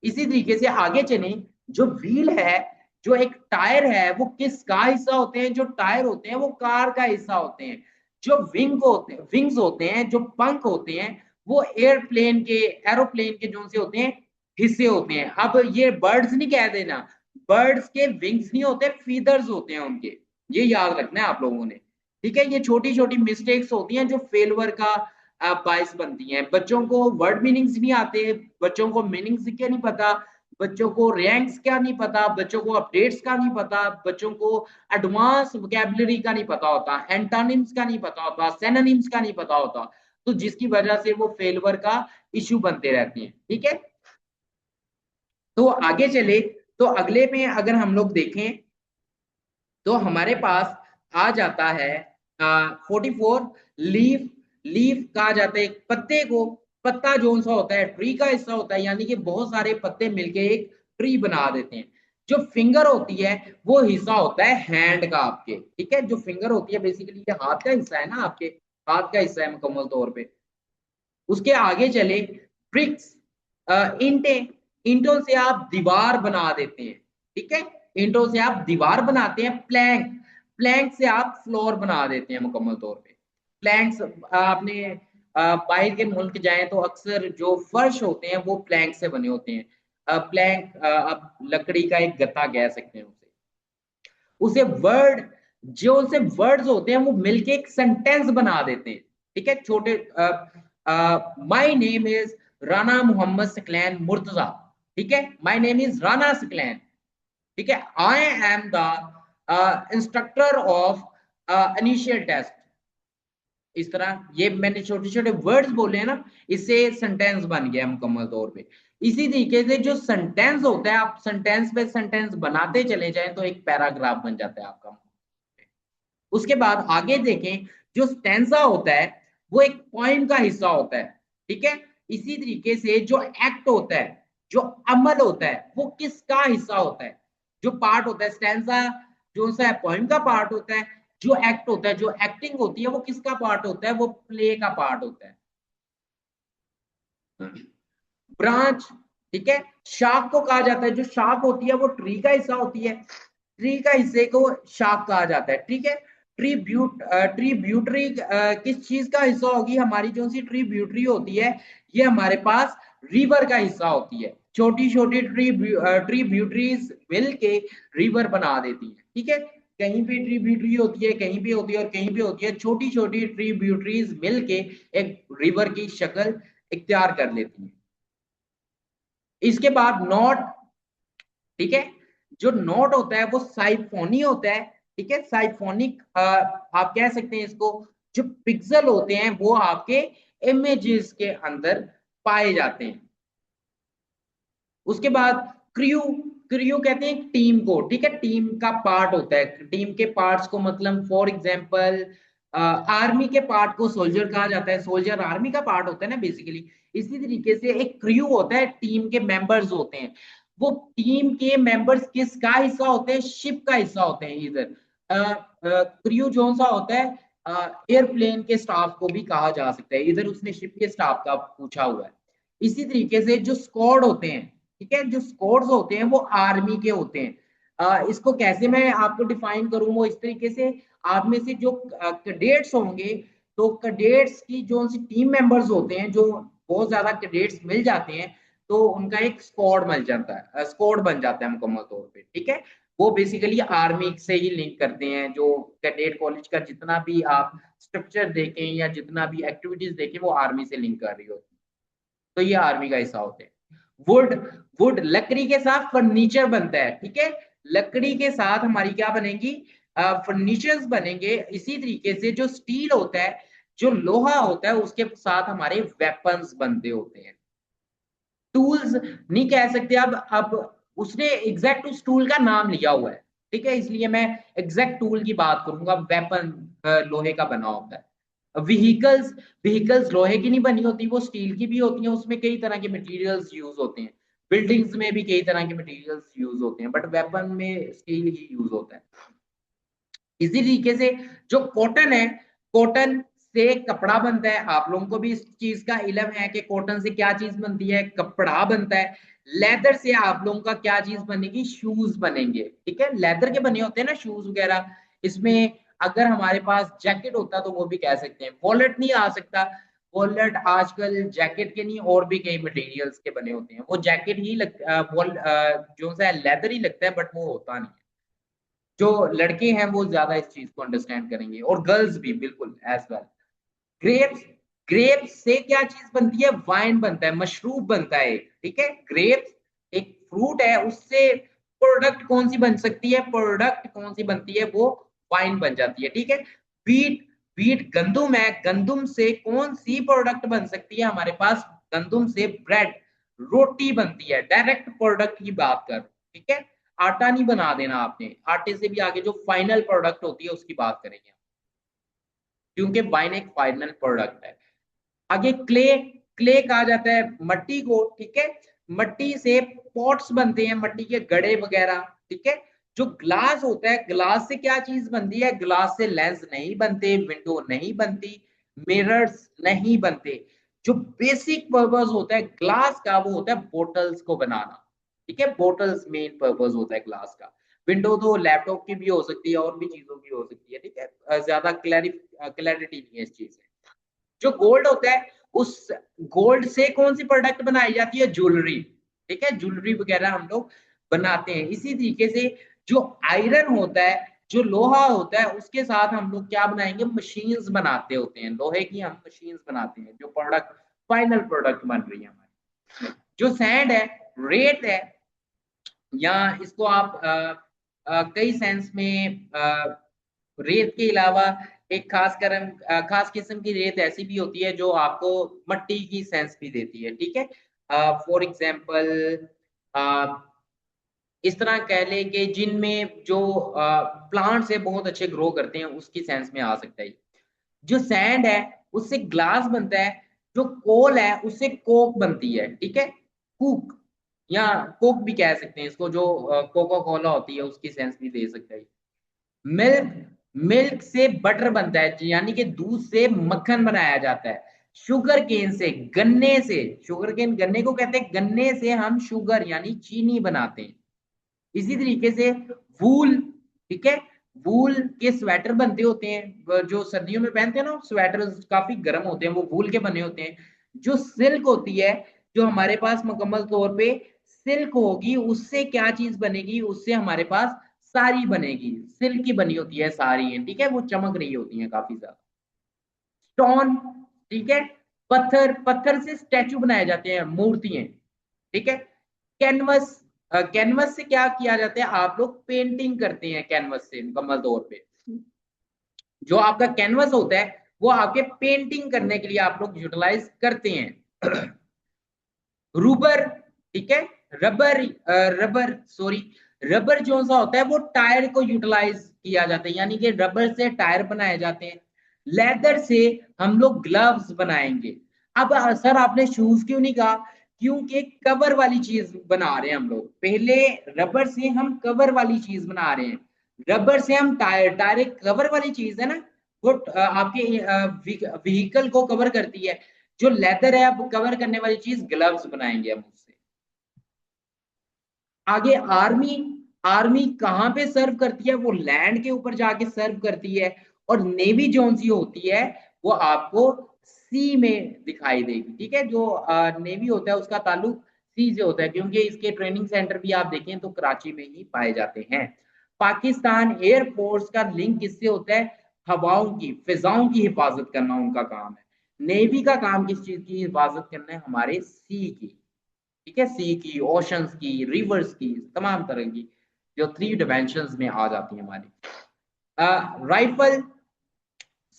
इसी तरीके से आगे चलें, जो व्हील है, जो एक टायर है, वो किसका हिस्सा होते हैं? जो टायर होते हैं वो कार का हिस्सा होते हैं। जो विंग्स होते हैं, जो पंख होते हैं, वो एयरप्लेन के, एरोप्लेन के जो से होते हैं हिस्से होते हैं। अब ये बर्ड्स नहीं कह देना, बर्ड्स के विंग्स नहीं होते, फीदर्स होते हैं उनके। ये याद रखना है आप लोगों ने। ठीक है, ये छोटी छोटी मिस्टेक्स होती हैं जो फेलवर का बाइस बनती हैं। बच्चों को वर्ड मीनिंग्स नहीं आते, बच्चों को मीनिंग्स क्या नहीं पता, बच्चों को रैंक्स क्या नहीं पता, बच्चों को अपडेट्स का नहीं पता, बच्चों को एडवांस वोकैबुलरी का नहीं पता होता, एंटोनिम्स का नहीं पता होता, सिनोनिम्स का नहीं पता होता, तो जिसकी वजह से वो फेलवर का इश्यू बनते रहते हैं। ठीक है, तो आगे चले, तो अगले में अगर हम लोग देखें तो हमारे पास आ जाता है 44 लीफ। लीफ कहा जाता है एक पत्ते को, पत्ता जो सा होता है ट्री का हिस्सा होता है, यानी कि बहुत सारे पत्ते मिलके एक ट्री बना देते हैं। जो फिंगर होती है वो हिस्सा होता है हैंड का आपके। ठीक है, जो फिंगर होती है बेसिकली ये हाथ का हिस्सा है ना, आपके हाथ का हिस्सा है मुकम्मल तौर पे। उसके आगे चले, ब्रिक्स, ईंटे, ईंटों से आप दीवार बना देते हैं। ठीक है, ईंटों से आप दीवार बनाते हैं। प्लैंक, प्लैंक से आप फ्लोर बना देते हैं मुकम्मल तौर पे। प्लैंक्स आपने बाहर के मुल्क जाए तो अक्सर जो फर्श होते हैं वो प्लैंक से बने होते हैं। प्लैंक आप लकड़ी का एक गत्ता कह सकते हैं उसे। उसे वर्ड, जो से वर्ड्स होते हैं वो मिलके एक सेंटेंस बना देते हैं। ठीक है, छोटे, my name is Rana Mohammad Saqlain Murtaza. ठीक है, my name is Rana Saqlain. ठीक है, I am the instructor of initial test. इस तरह ये मैंने छोटे छोटे वर्ड्स बोले हैं ना, इससे सेंटेंस बन गया मुकम्मल तौर पे। इसी तरीके से जो सेंटेंस होता है, आप सेंटेंस पे सेंटेंस बनाते चले जाएं तो एक पैराग्राफ बन जाता है आपका। उसके बाद आगे देखें, जो स्टेंजा होता है वो एक पोइम का हिस्सा होता है। ठीक है, इसी तरीके से जो एक्ट होता है, जो अमल होता है, वो किसका हिस्सा होता है? जो पार्ट होता है स्टेंजा, जो सा पोइम का पार्ट होता है। जो एक्ट होता है, जो एक्टिंग होती है, वो किसका पार्ट होता है? वो प्ले का पार्ट होता है। ब्रांच, ठीक है, शाख को कहा जाता है, जो शाख होती है वो ट्री का हिस्सा होती है। ट्री का हिस्से को शाख कहा जाता है। ठीक है, ट्रीब्यूटरी किस चीज का हिस्सा होगी? हमारी जो सी ट्रीब्यूटरी होती है ये हमारे पास रिवर का हिस्सा होती है। छोटी छोटी ट्रीब्यूटरीज मिल के रिवर बना देती है। ठीक है, कहीं पे ट्रीब्यूटरी होती है, कहीं पे होती है और कहीं पे होती है। छोटी छोटी ट्रीब्यूटरीज मिल के एक रिवर की शक्ल इख्तियार कर लेती है। इसके बाद नोट, ठीक है, जो नोट होता है वो साइफोनी होता है। ठीक है, साइफोनिक आप कह सकते हैं इसको। जो पिक्सल होते हैं वो आपके इमेजेस के अंदर पाए जाते हैं। उसके बाद क्रू, क्रू कहते हैं टीम को। ठीक है, टीम का पार्ट होता है। टीम के पार्ट्स को मतलब फॉर एग्जांपल आर्मी के पार्ट को सोल्जर कहा जाता है। सोल्जर आर्मी का पार्ट होता है ना बेसिकली। इसी तरीके से एक क्रू होता है, टीम के मेंबर्स होते हैं। वो टीम के मेंबर्स किसका हिस्सा होते हैं? शिप का हिस्सा होते हैं। इधर क्रू जो सा होता है, एयरप्लेन के स्टाफ को भी कहा जा सकता है। इधर उसने शिप के स्टाफ का पूछा हुआ है। इसी तरीके से जो स्क्वाड होते हैं, ठीक है, जो स्क्वाड्स होते हैं वो आर्मी के होते हैं। इसको कैसे मैं आपको डिफाइन करूं? वो इस तरीके से, आप में से जो कैडेट्स होंगे, तो कैडेट्स की जो सी टीम मेंबर्स होते हैं, जो बहुत ज्यादा कैडेट्स मिल जाते हैं तो उनका एक स्क्वाड मिल जाता है, स्क्वाड बन जाता है मुकम्मल तौर पे। ठीक है, वो बेसिकली आर्मी से ही लिंक करते हैं। जो कैडेट कॉलेज का जितना भी आप स्ट्रक्चर देखें या जितना भी एक्टिविटीज देखें वो आर्मी से लिंक कर रही होती है। तो ये आर्मी का हिस्सा होते हैं। वुड, वुड लकड़ी के साथ फर्नीचर बनता है, ठीक है, लकड़ी के साथ हमारी क्या बनेगी, फर्नीचर्स बनेंगे। इसी तरीके से जो स्टील होता है, जो लोहा होता है, उसके साथ हमारे वेपन्स बनते होते हैं। टूल्स नहीं कह सकते अब उसने एग्जैक्ट उस टूल का नाम लिया हुआ है, ठीक है, इसलिए मैं एग्जैक्ट टूल की बात करूंगा। वेपन लोहे का बना होता है। व्हीकल्स, व्हीकल्स लोहे की नहीं बनी होती, वो स्टील की भी होती हैं, उसमें कई तरह के मटेरियल्स यूज होते हैं। बिल्डिंग्स में भी कई तरह के मटेरियल्स यूज होते हैं, बट वेपन में स्टील ही यूज होता है। इसी तरीके से जो कॉटन है, कॉटन से कपड़ा बनता है। आप लोगों को भी इस चीज का इल्म है कि कॉटन से क्या चीज बनती है, कपड़ा बनता है। लेदर से आप लोगों का क्या चीज बनेगी, शूज बनेंगे, ठीक है, लेदर के बने होते हैं ना शूज वगैरह। इसमें अगर हमारे पास जैकेट होता तो वो भी कह सकते हैं। वॉलेट नहीं आ सकता, वॉलेट आजकल जैकेट के नहीं और भी कई मटेरियल्स के बने होते हैं, वो जैकेट ही जो सा लेदर ही लगता है, बट वो होता नहीं है। जो लड़के हैं वो ज्यादा इस चीज को अंडरस्टैंड करेंगे, और गर्ल्स भी बिल्कुल एज वेल। ग्रेप्स, ग्रेप्स से क्या चीज बनती है, वाइन बनता है, मशरूब बनता है, ठीक है। ग्रेप्स एक फ्रूट है, उससे प्रोडक्ट कौन सी बन सकती है, प्रोडक्ट कौन सी बनती है, वो वाइन बन जाती है, ठीक है। बीट, बीट गंदुम है, गंदुम से कौन सी प्रोडक्ट बन सकती है हमारे पास, गंदुम से ब्रेड, रोटी बनती है। डायरेक्ट प्रोडक्ट की बात कर, ठीक है, आटा नहीं बना देना आपने, आटे से भी आगे जो फाइनल प्रोडक्ट होती है उसकी बात करेंगे, क्योंकि वाइन एक फाइनल प्रोडक्ट है। आगे क्ले, क्ले कहा जाता है मट्टी को, ठीक है, मट्टी से पॉट्स बनते हैं, मट्टी के गड़े वगैरह, ठीक है। जो ग्लास होता है, ग्लास से क्या चीज बनती है, ग्लास से लेंस नहीं बनते, विंडो नहीं बनती, मिरर्स नहीं बनते। जो बेसिक पर्पस होता है ग्लास का वो होता है बोटल्स को बनाना, ठीक है, बोटल्स मेन पर्पस होता है ग्लास का। विंडो तो लैपटॉप की भी हो सकती है और भी चीजों की हो सकती है, ठीक है, ज्यादा क्लैरिटी नहीं है इस चीज में। जो गोल्ड होता है, उस गोल्ड से कौन सी प्रोडक्ट बनाई जाती है, ज्वेलरी, ठीक है, ज्वेलरी वगैरह हम लोग बनाते हैं। इसी तरीके से जो आयरन होता है, जो लोहा होता है, उसके साथ हम लोग क्या बनाएंगे, मशीन्स बनाते होते हैं, लोहे की हम मशीन्स बनाते हैं, जो प्रोडक्ट फाइनल प्रोडक्ट बन रही है हमारी। जो सैंड है, रेत है, या इसको आप कई सेंस में रेत के अलावा एक खास किस्म की रेत ऐसी भी होती है जो आपको मट्टी की सेंस भी देती है, ठीक है। फॉर एग्जाम्पल इस तरह कह ले कि जिनमें जो प्लांट्स है बहुत अच्छे ग्रो करते हैं, उसकी सेंस में आ सकता है। जो सैंड है उससे ग्लास बनता है, जो कोल है उससे कोक बनती है, ठीक है, कुक, या कोक भी कह सकते हैं इसको, जो कोका कोला होती है उसकी सेंस भी दे सकता है। मिल्क, मिल्क से बटर बनता है, यानी कि दूध से मक्खन बनाया जाता है। शुगर केन से, गन्ने से, शुगर केन गन्ने को कहते हैं, गन्ने से हम शुगर यानी चीनी बनाते हैं। इसी तरीके से वूल, ठीक है, वूल के स्वेटर बनते होते हैं, जो सर्दियों में पहनते हैं ना स्वेटर, काफी गर्म होते हैं, वो वूल के बने होते हैं। जो सिल्क होती है, जो हमारे पास मुकम्मल तौर पे सिल्क होगी, उससे क्या चीज बनेगी, उससे हमारे पास साड़ी बनेगी, सिल्क की बनी होती है साड़ी है, ठीक है, वो चमक रही होती है काफी ज्यादा। स्टोन, ठीक है, पत्थर, पत्थर से स्टैचू बनाए जाते हैं, मूर्तियां, ठीक है। कैनवस, कैनवस से क्या किया जाता है, आप लोग पेंटिंग करते हैं कैनवस से मुकम्मल तौर पे। जो आपका कैनवस होता है वो आपके पेंटिंग करने के लिए आप लोग यूटिलाइज करते हैं। रूबर, ठीक है, रबर, रबर सॉरी, रबर जो सा होता है वो टायर को यूटिलाइज किया जाता है, यानी कि रबर से टायर बनाए जाते हैं। लेदर से हम लोग ग्लव्स बनाएंगे। अब सर आपने शूज क्यों नहीं कहा, क्योंकि कवर वाली चीज बना रहे हैं हम लोग, पहले रबर से हम कवर वाली चीज बना रहे हैं। रबर से हम टायर, टायर एक कवर वाली चीज है ना, वो आपके व्हीकल को कवर करती है। जो लेदर है वो कवर करने वाली चीज, ग्लव्स बनाएंगे हम उससे। आगे आर्मी, आर्मी कहाँ पे सर्व करती है, वो लैंड के ऊपर जाके सर्व करती है। और नेवी जोन सी होती है वो आपको सी में दिखाई देगी, ठीक है। जो नेवी होता है उसका ताल्लुक सी से होता है, क्योंकि इसके ट्रेनिंग सेंटर भी आप देखें तो कराची में ही पाए जाते हैं। पाकिस्तान एयरफोर्स का लिंक किससे होता है, हवाओं की, फिजाओं की हिफाजत करना उनका काम है। नेवी का काम किस चीज की हिफाजत करना है, हमारे सी की। ठीक है, सी की, ओशंस की, रिवर्स की, तमाम तरह की जो 3 डायमेंशंस में आ जाती है हमारी। राइफल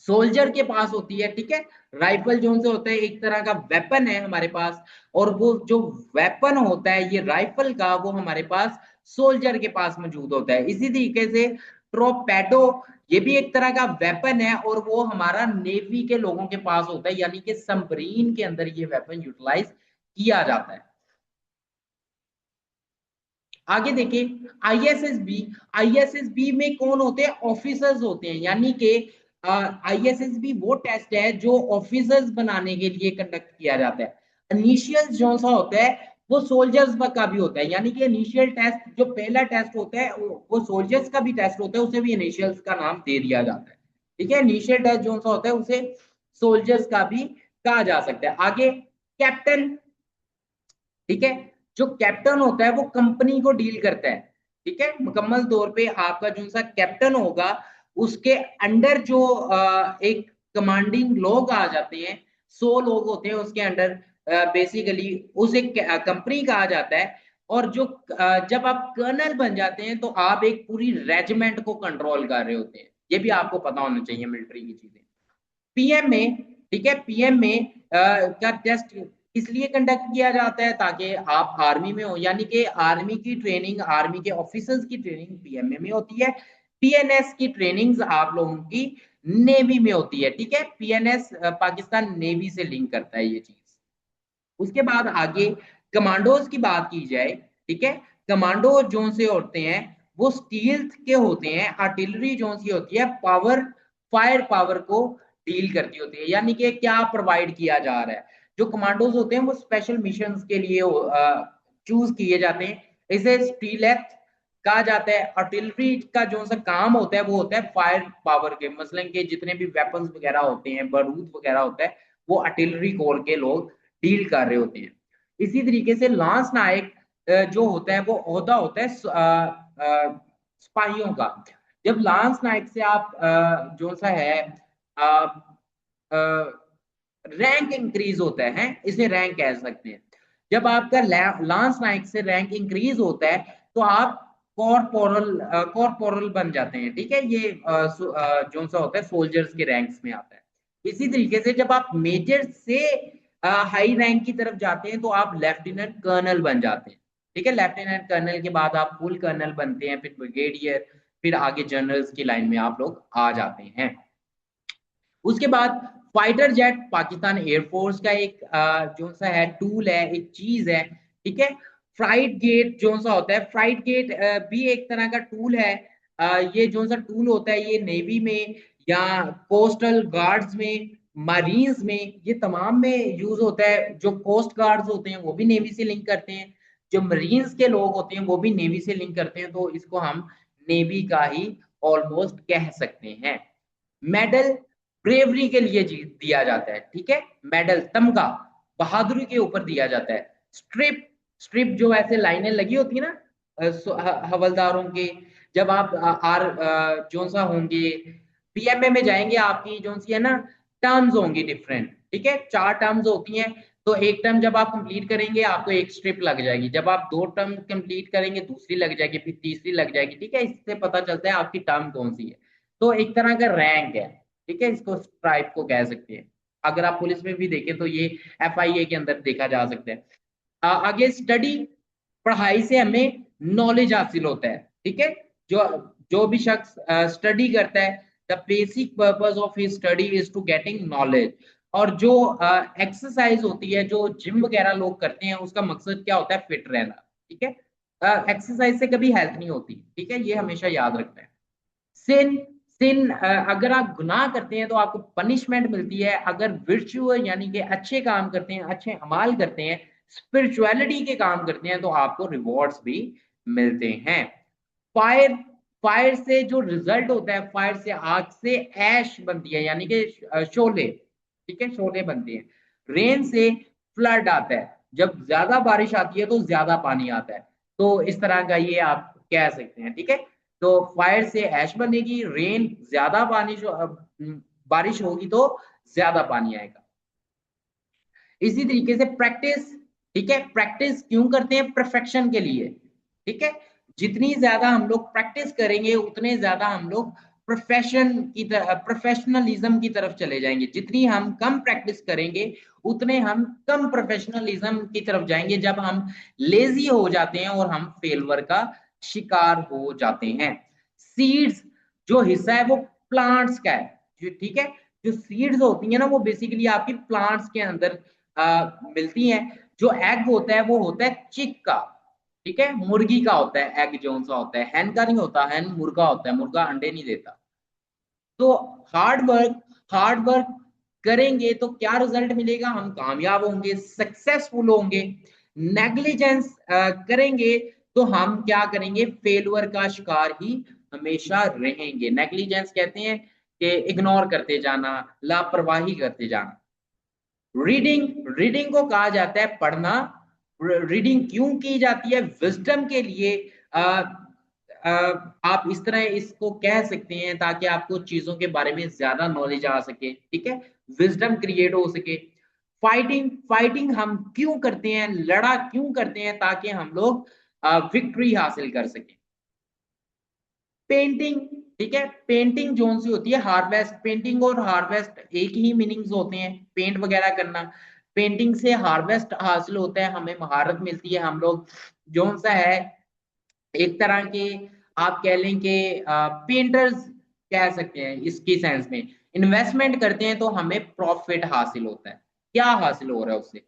सोल्जर के पास होती है, ठीक है। राइफल जो से होता है एक तरह का वेपन है हमारे पास, और वो जो वेपन होता है ये राइफल का, वो हमारे पास सोल्जर के पास मौजूद होता है। इसी तरीके से ट्रोपेडो, ये भी एक तरह का वेपन है, और वो हमारा नेवी के लोगों के पास होता है, यानी कि सबमरीन के अंदर ये वेपन यूटिलाइज किया जाता है। आगे देखिए आईएसएसबी। आईएसएसबी में कौन होते हैं? ऑफिसर्स होते हैं, यानी कि आईएसएसबी वो टेस्ट है जो ऑफिसर्स बनाने के लिए कंडक्ट किया जाता है। इनिशियल जो सा होता है वो सोल्जर्स का भी होता है, यानी कि इनिशियल टेस्ट जो पहला टेस्ट होता है वो सोल्जर्स का भी टेस्ट होता है, उसे भी इनिशियल्स का नाम दे दिया जाता है। ठीक है, इनिशियल टेस्ट जो सा होता है उसे सोल्जर्स का भी कहा जा सकता है। आगे कैप्टन, ठीक है, जो कैप्टन होता है वो कंपनी को डील करता है। ठीक है, मुकम्मल तौर पे आपका जो सा कैप्टन होगा उसके अंडर जो एक कमांडिंग लोग आ जाते हैं, 100 लोग होते हैं उसके अंडर, बेसिकली उसे कंपनी कहा जाता है। और जो जब आप कर्नल बन जाते हैं तो आप एक पूरी रेजिमेंट को कंट्रोल कर रहे होते हैं। ये भी आपको पता होना चाहिए मिलिट्री की चीजें। पीएम में, ठीक है, पीएम में का टेस्ट इसलिए कंडक्ट किया जाता है ताकि आप आर्मी में हो, यानी कि आर्मी की ट्रेनिंग, आर्मी के ऑफिसर्स की ट्रेनिंग पीएमए में होती है। पीएनएस की ट्रेनिंग आप लोगों की नेवी में होती है। ठीक है, पीएनएस पाकिस्तान नेवी से लिंक करता है ये चीज। उसके बाद आगे कमांडोज की बात की जाए, ठीक है, कमांडो जो से होते हैं वो स्टील्थ के होते हैं। आर्टिलरी जो सी होती है पावर, फायर पावर को डील करती होती है, यानी कि क्या प्रोवाइड किया जा रहा है। जो कमांडोज होते हैं वो स्पेशल मिशन के लिए चूज किए जाते हैं, इसे स्टीलेथ कहा जाता है। आर्टिलरी का जो सा काम होता है वो होता है फायर पावर के, मसलन के जितने भी वेपन्स वगैरह होते हैं, बारूद वगैरह होता है, वो आर्टिलरी कोर के लोग डील कर रहे होते हैं। इसी तरीके से लांस नायक जो होता है वो ओहदा होता है सिपाहियों का। जब लांस नायक से आप जो सा है रैंक इंक्रीज होता है, इसे रैंक कह सकते हैं। जब आपका लांस नायक से रैंक इंक्रीज होता है तो आप कॉर्पोरल कॉर्पोरल बन जाते हैं। ठीक है, ये जो सा होता है सोल्जर्स के रैंक्स में आता है। इसी तरीके से जब आप मेजर से हाई रैंक की तरफ जाते हैं तो आप लेफ्टिनेंट कर्नल बन जाते हैं। ठीक है, लेफ्टिनेंट कर्नल के बाद आप फुल कर्नल बनते हैं, फिर ब्रिगेडियर, फिर आगे जनरल्स की लाइन में आप लोग आ जाते हैं। उसके बाद फाइटर जेट पाकिस्तान एयरफोर्स का एक जो सा है टूल है, एक चीज है। ठीक है, फ्राइट गेट जो सा होता है, फ्राइट गेट भी एक तरह का टूल है। ये जो सा टूल होता है ये नेवी में या कोस्टल गार्ड्स में, मरीन्स में, ये तमाम में यूज होता है। जो कोस्ट गार्ड्स होते हैं वो भी नेवी से लिंक करते हैं, जो मरीन्स के लोग होते हैं वो भी नेवी से लिंक करते हैं, तो इसको हम नेवी का ही ऑलमोस्ट कह सकते हैं। मेडल ब्रेवरी के लिए दिया जाता है। ठीक है, मेडल तमगा बहादुरी के ऊपर दिया जाता है। स्ट्रिप, स्ट्रिप जो ऐसे लाइनें लगी होती है ना हवलदारों के, जब आप जो सा होंगे पीएमए में जाएंगे, आपकी जो सी है ना टर्म्स होंगी डिफरेंट। ठीक है, 4 टर्म्स होती हैं, तो एक टर्म जब आप कंप्लीट करेंगे आपको एक स्ट्रिप लग जाएगी, जब आप 2 टर्म कंप्लीट करेंगे दूसरी लग जाएगी, फिर तीसरी लग जाएगी। ठीक है, इससे पता चलता है आपकी टर्म कौन सी है। तो एक तरह का रैंक है। ठीक है, इसको स्ट्राइप को कह सकते हैं। अगर आप पुलिस में भी देखें तो ये एफआईए के अंदर देखा जा सकता है। आगे स्टडी, पढ़ाई से हमें नॉलेज हासिल होता है। ठीक है, जो जो भी शख्स स्टडी करता है, the basic purpose of his study is to getting knowledge. और जो एक्सरसाइज होती है, जो जिम वगैरह लोग करते हैं, उसका मकसद क्या होता है? फिट रहना। ठीक है, एक्सरसाइज से कभी हेल्थ नहीं होती। ठीक है, ये हमेशा याद रखना है। सिन, सिन अगर आप गुनाह करते हैं तो आपको पनिशमेंट मिलती है, अगर विर्चु यानी कि अच्छे काम करते हैं, अच्छे अमाल करते हैं, स्पिरिचुअलिटी के काम करते हैं, तो आपको रिवॉर्ड्स भी मिलते हैं। फायर, फायर से जो रिजल्ट होता है, फायर से, आग से ऐश बनती है, यानी कि शोले। ठीक है, शोले बनते हैं। रेन से फ्लड आता है, जब ज्यादा बारिश आती है तो ज्यादा पानी आता है, तो इस तरह का ये आप कह सकते हैं। ठीक है, तो फायर से ऐश बनेगी, रेन ज्यादा बारिश होगी तो ज्यादा पानी आएगा। इसी तरीके से प्रैक्टिस, ठीक है, प्रैक्टिस क्यों करते हैं? परफेक्शन के लिए। ठीक है, जितनी ज्यादा हम लोग प्रैक्टिस करेंगे उतने ज्यादा हम लोग प्रोफेशनलिज्म की तरफ चले जाएंगे। जितनी हम कम प्रैक्टिस करेंगे उतने हम कम प्रोफेशनलिज्म की तरफ जाएंगे, जब हम लेजी हो जाते हैं और हम फेलवर का शिकार हो जाते हैं। सीड्स जो हिस्सा है वो प्लांट्स का है, ठीक है। जो सीड्स होती है ना वो बेसिकली आपकी प्लांट्स के अंदर मिलती हैं। जो एग होता है वो होता है चिक का, ठीक है, मुर्गी का होता है एग, जो सा होता है, हैन का नहीं होता, हैन मुर्गा होता है, मुर्गा अंडे नहीं देता। तो हार्ड वर्क करेंगे तो क्या रिजल्ट मिलेगा? हम कामयाब होंगे, सक्सेसफुल होंगे। नेग्लिजेंस करेंगे तो हम क्या करेंगे? फेलवर का शिकार ही हमेशा रहेंगे। नेग्लिजेंस कहते हैं कि इग्नोर करते जाना, लापरवाही करते जाना। रीडिंग को कहा जाता है पढ़ना। रीडिंग क्यों की जाती है? विजडम के लिए। आ, आ, आप इस तरह इसको कह सकते हैं ताकि आपको चीजों के बारे में ज्यादा नॉलेज आ सके, ठीक है, विजडम क्रिएट हो सके। फाइटिंग फाइटिंग हम क्यों करते हैं, लड़ा क्यों करते हैं? ताकि हम लोग विक्ट्री हासिल कर सके। पेंटिंग, ठीक है, पेंटिंग जो सी होती है हार्वेस्ट, पेंटिंग और हार्वेस्ट एक ही मीनिंग्स होते हैं, पेंट वगैरह करना। पेंटिंग से हार्वेस्ट हासिल होता है, हमें महारत मिलती है। हम लोग जो सा है एक तरह के, आप कह लें कि पेंटर्स कह सकते हैं इसकी सेंस में। इन्वेस्टमेंट करते हैं तो हमें प्रॉफिट हासिल होता है। क्या हासिल हो रहा है उससे?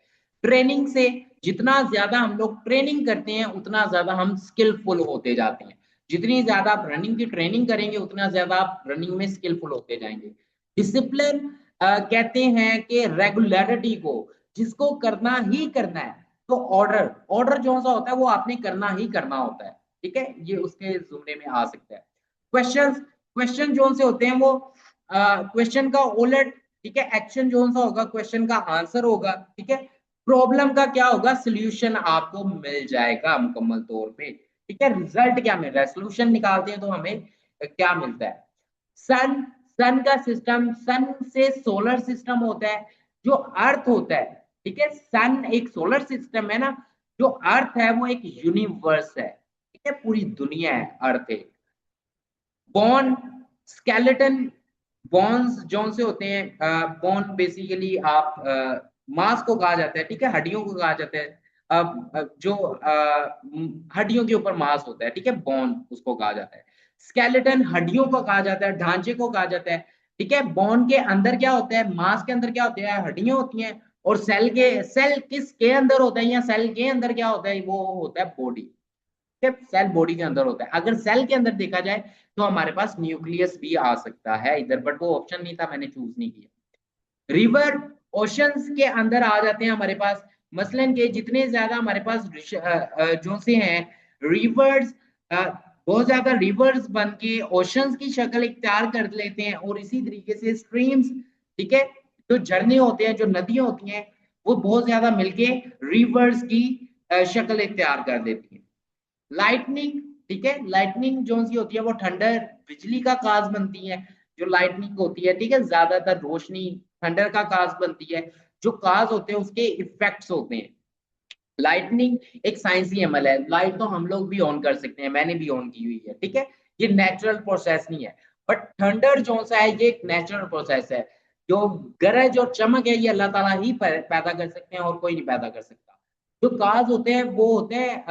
ट्रेनिंग से। जितना ज्यादा हम लोग ट्रेनिंग करते हैं उतना ज्यादा हम स्किलफुल होते जाते हैं। जितनी ज्यादा आप रनिंग की ट्रेनिंग करेंगे उतना ज्यादा आप रनिंग में स्किलफुल होते जाएंगे। डिसिप्लिन कहते हैं कि रेगुलरिटी को, जिसको करना ही करना है। तो ऑर्डर ऑर्डर जो सा होता है वो आपने करना ही करना होता है, ठीक है, ये उसके जुमरे में आ सकता है। क्वेश्चन क्वेश्चन जो से होते हैं वो क्वेश्चन का उलट, ठीक है, एक्शन जो सा होगा क्वेश्चन का आंसर होगा, ठीक है। प्रॉब्लम का क्या होगा? सोल्यूशन आपको मिल जाएगा मुकम्मल तौर पे, ठीक है। रिजल्ट क्या मिल रहा है? सोल्यूशन निकालते हैं तो हमें क्या मिलता है? सन सन का सिस्टम, सन से सोलर सिस्टम होता है। जो अर्थ होता है, ठीक है, सन एक सोलर सिस्टम है ना। जो अर्थ है वो एक यूनिवर्स है, ठीक है, पूरी दुनिया है, अर्थ है। बॉन स्केलेटन, बॉन्स जो से होते हैं, बॉन बेसिकली आप मांस को कहा जाता है, ठीक है, हड्डियों को कहा जाता है। जो हड्डियों के ऊपर मांस होता है, ठीक है, बोन उसको कहा जाता है। स्केलेटन हड्डियों को कहा जाता है, ढांचे को कहा जाता है, ठीक है। बोन के अंदर क्या होता है? मांस के अंदर क्या होता है? हड्डियां होती हैं। और सेल किसके अंदर होता है, या सेल के अंदर क्या होता है? वो होता है बॉडी, सेल बॉडी के अंदर होता है। अगर सेल के अंदर देखा जाए तो हमारे पास न्यूक्लियस भी आ सकता है इधर, बट वो ऑप्शन नहीं था, मैंने चूज नहीं किया। रिवर ओशंस के अंदर आ जाते हैं हमारे पास। मसलन के जितने ज्यादा हमारे पास जो से हैं रिवर्स, बहुत ज्यादा रिवर्स बन के ओशंस की शक्ल इख्तियार कर लेते हैं। और इसी तरीके से स्ट्रीम्स, ठीक है, जो झरने होते हैं, जो नदियां होती हैं, वो बहुत ज्यादा मिलके रिवर्स की शक्ल इख्तियार कर देती हैं। लाइटनिंग, ठीक है, लाइटनिंग जो सी होती है वो थंडर, बिजली का काज बनती है। जो लाइटनिंग होती है, ठीक है, ज्यादातर रोशनी थंडर का काज बनती है। जो काज होते हैं उसके इफेक्ट्स होते हैं। लाइटनिंग एक साइंसी अमल है। लाइट तो हम लोग भी ऑन कर सकते हैं, मैंने भी ऑन की हुई है, ठीक है, ये नेचुरल प्रोसेस नहीं है। बट थंडर जो सा है ये एक नेचुरल प्रोसेस है। जो गरज और चमक है ये अल्लाह ताला ही पैदा कर सकते हैं और कोई नहीं पैदा कर सकता। जो काज होते हैं वो होते हैं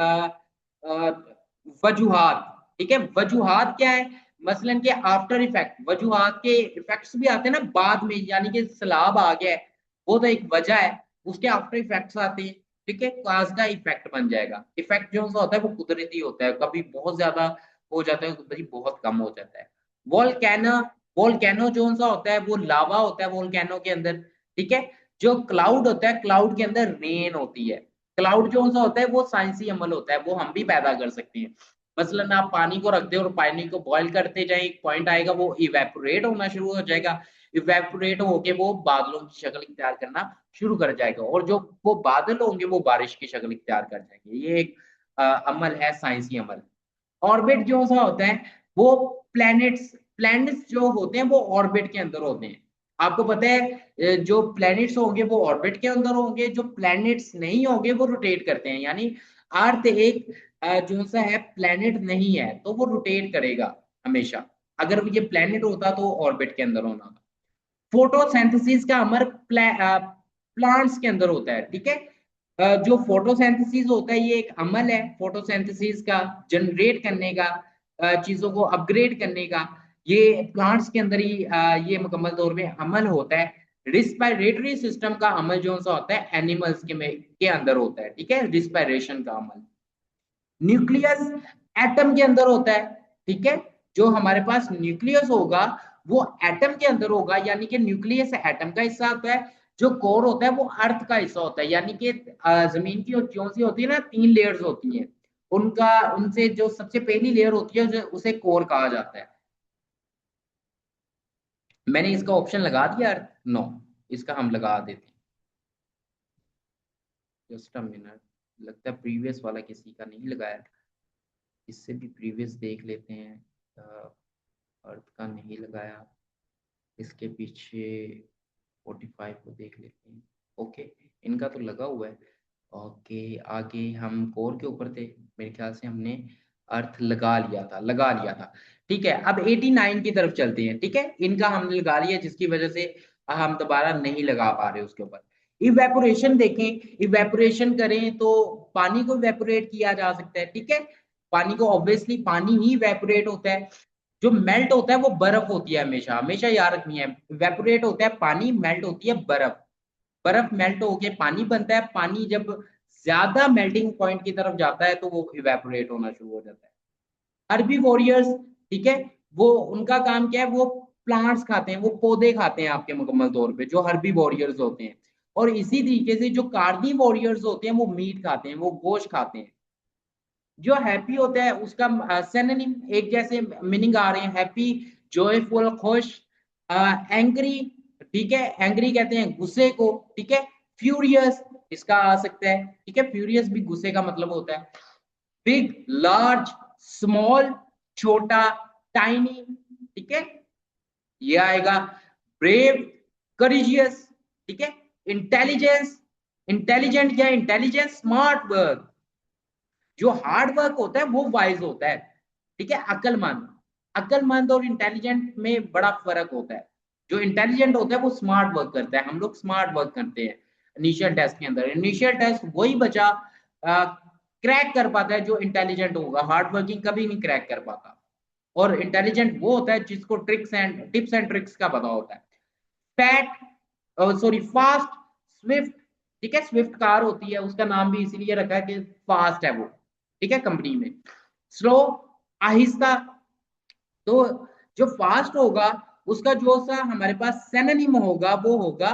वजूहात, ठीक है। वजूहात क्या है? मसलन के आफ्टर इफेक्ट, वजूहात के इफेक्ट्स भी आते हैं ना बाद में, यानी कि सैलाब आ गया है, वो तो एक वजह है, उसके आफ्टर इफेक्ट्स आते हैं, ठीक है, काज का इफेक्ट बन जाएगा। इफेक्ट जो सा होता है वो कुदरती होता है, कभी बहुत ज्यादा हो जाता है, कभी बहुत कम हो जाता है। वोल्केनो, वोल्केनो जो सा होता है वो लावा होता है वोल्केनो के अंदर, ठीक है। जो क्लाउड होता है, क्लाउड के अंदर रेन होती है। क्लाउड जो सा होता है वो साइंसी अमल होता है, वो हम भी पैदा कर सकते हैं। मसलन आप पानी को रख दे और पानी को बॉईल करते जाए, एक पॉइंट आएगा वो इवेपोरेट होना शुरू हो जाएगा। इवेपोरेट होके वो बादलों की शक्ल इख्तियार करना शुरू कर जाएगा, और जो वो बादल होंगे वो बारिश की शक्ल इख्तियार कर जाएंगे। ये एक अमल है, साइंसी अमल। ऑर्बिट जो सा होता है वो प्लैनेट्स प्लैनेट्स जो होते हैं वो ऑर्बिट के अंदर होते हैं। आपको पता है जो प्लैनेट्स होंगे वो ऑर्बिट के अंदर होंगे, जो प्लैनेट्स नहीं होंगे वो रोटेट करते हैं। यानी अर्थ एक जो सा है प्लैनेट नहीं है तो वो रोटेट करेगा हमेशा। अगर ये प्लैनेट होता तो ऑर्बिट के अंदर होना था। फोटोसिंथेसिस का अमर प्लांट्स के अंदर होता है, ठीक है। जो फोटोसिंथेसिस होता है ये एक अमल है फोटोसिंथेसिस का, जनरेट करने का, चीजों को अपग्रेड करने का। ये प्लांट्स के अंदर ही ये मुकम्मल तौर पे अमल होता है। रिस्पायरेटरी सिस्टम का अमल जो सा होता है एनिमल्स के अंदर होता है, ठीक है, रिस्पायरेशन का अमल। न्यूक्लियस एटम के अंदर होता है, ठीक है। जो हमारे पास न्यूक्लियस होगा वो एटम के अंदर होगा, यानी कि न्यूक्लियस एटम का हिस्सा होता है। जो कोर होता है वो अर्थ का हिस्सा होता है, यानी कि जमीन की जो सी होती है ना, 3 लेयर्स होती हैं, उनका उनसे जो सबसे पहली लेयर होती है उसे कोर कहा जाता है। मैंने इसका ऑप्शन लगा दिया अर्थ? नो, इसका हम लगा देते हैं। जस्ट अ मिनट, लगता है प्रीवियस वाला किसी का नहीं लगाया। इससे भी प्रीवियस देख लेते हैं। अर्थ का नहीं लगाया, इसके पीछे 45 को देख लेते हैं। ओके, इनका तो लगा हुआ है। ओके, आगे हम कोर के ऊपर थे, मेरे ख्याल से हमने अर्थ लगा लिया था। ठीक है, अब 89 की तरफ चलते हैं, ठीक है। इनका हमने लगा लिया जिसकी वजह से हम दोबारा नहीं लगा पा रहे उसके ऊपर। इवेपोरेशन देखें, इवेपोरेशन करें तो पानी को इवेपोरेट किया जा सकता है, ठीक है। पानी को ऑब्वियसली पानी ही इवेपोरेट होता है। जो मेल्ट होता है वो बर्फ होती है, हमेशा हमेशा याद रखनी है। इवेपोरेट होता है पानी, मेल्ट होती है बर्फ। बर्फ मेल्ट होके पानी बनता है, पानी जब ज्यादा मेल्टिंग पॉइंट की तरफ जाता है तो वो इवेपोरेट होना शुरू हो जाता है। हर्बी वॉरियर्स, ठीक है, वो उनका काम क्या है, वो प्लांट्स खाते हैं, वो पौधे खाते हैं आपके मुकम्मल तौर पे, जो हर्बी वॉरियर्स होते हैं। और इसी तरीके से जो कार्नी वॉरियर्स होते हैं वो मीट खाते हैं, वो गोश्त खाते हैं। जो हैप्पी होता है उसका सिनोनिम एक जैसे मीनिंग आ रहे हैं, हैप्पी, जॉयफुल, खुश, एंग्री, ठीक है, एंग्री कहते हैं गुस्से को, ठीक है। फ्यूरियस इसका आ सकता है, ठीक है, फ्यूरियस भी गुस्से का मतलब होता है। बिग, लार्ज, स्मॉल, छोटा, टाइनी, ठीक है, ये आएगा। ब्रेव, करेजियस, ठीक है, इंटेलिजेंस, इंटेलिजेंट या इंटेलिजेंस, स्मार्ट वर्क। जो हार्ड वर्क होता है वो वाइज होता है, ठीक है, अक्लमंद। अक्लमंद और इंटेलिजेंट में बड़ा फर्क होता है। जो इंटेलिजेंट होता है वो स्मार्ट वर्क करता है, हम लोग स्मार्ट वर्क करते हैं इनिशियल टेस्ट के अंदर। इनिशियल टेस्ट वही बचा क्रैक कर पाता है जो इंटेलिजेंट होगा, हार्ड वर्किंग कभी नहीं क्रैक कर पाता। और इंटेलिजेंट वो होता है जिसको टिप्स एंड ट्रिक्स का पता होता है। फैट, सॉरी, फास्ट, स्विफ्ट, ठीक है, स्विफ्ट कार होती है, उसका नाम भी इसीलिए रखा है कि फास्ट है वो, ठीक है, कंपनी में। स्लो, आहिस्ता। तो जो फास्ट होगा उसका जो सा हमारे पास सिनोनिम होगा वो होगा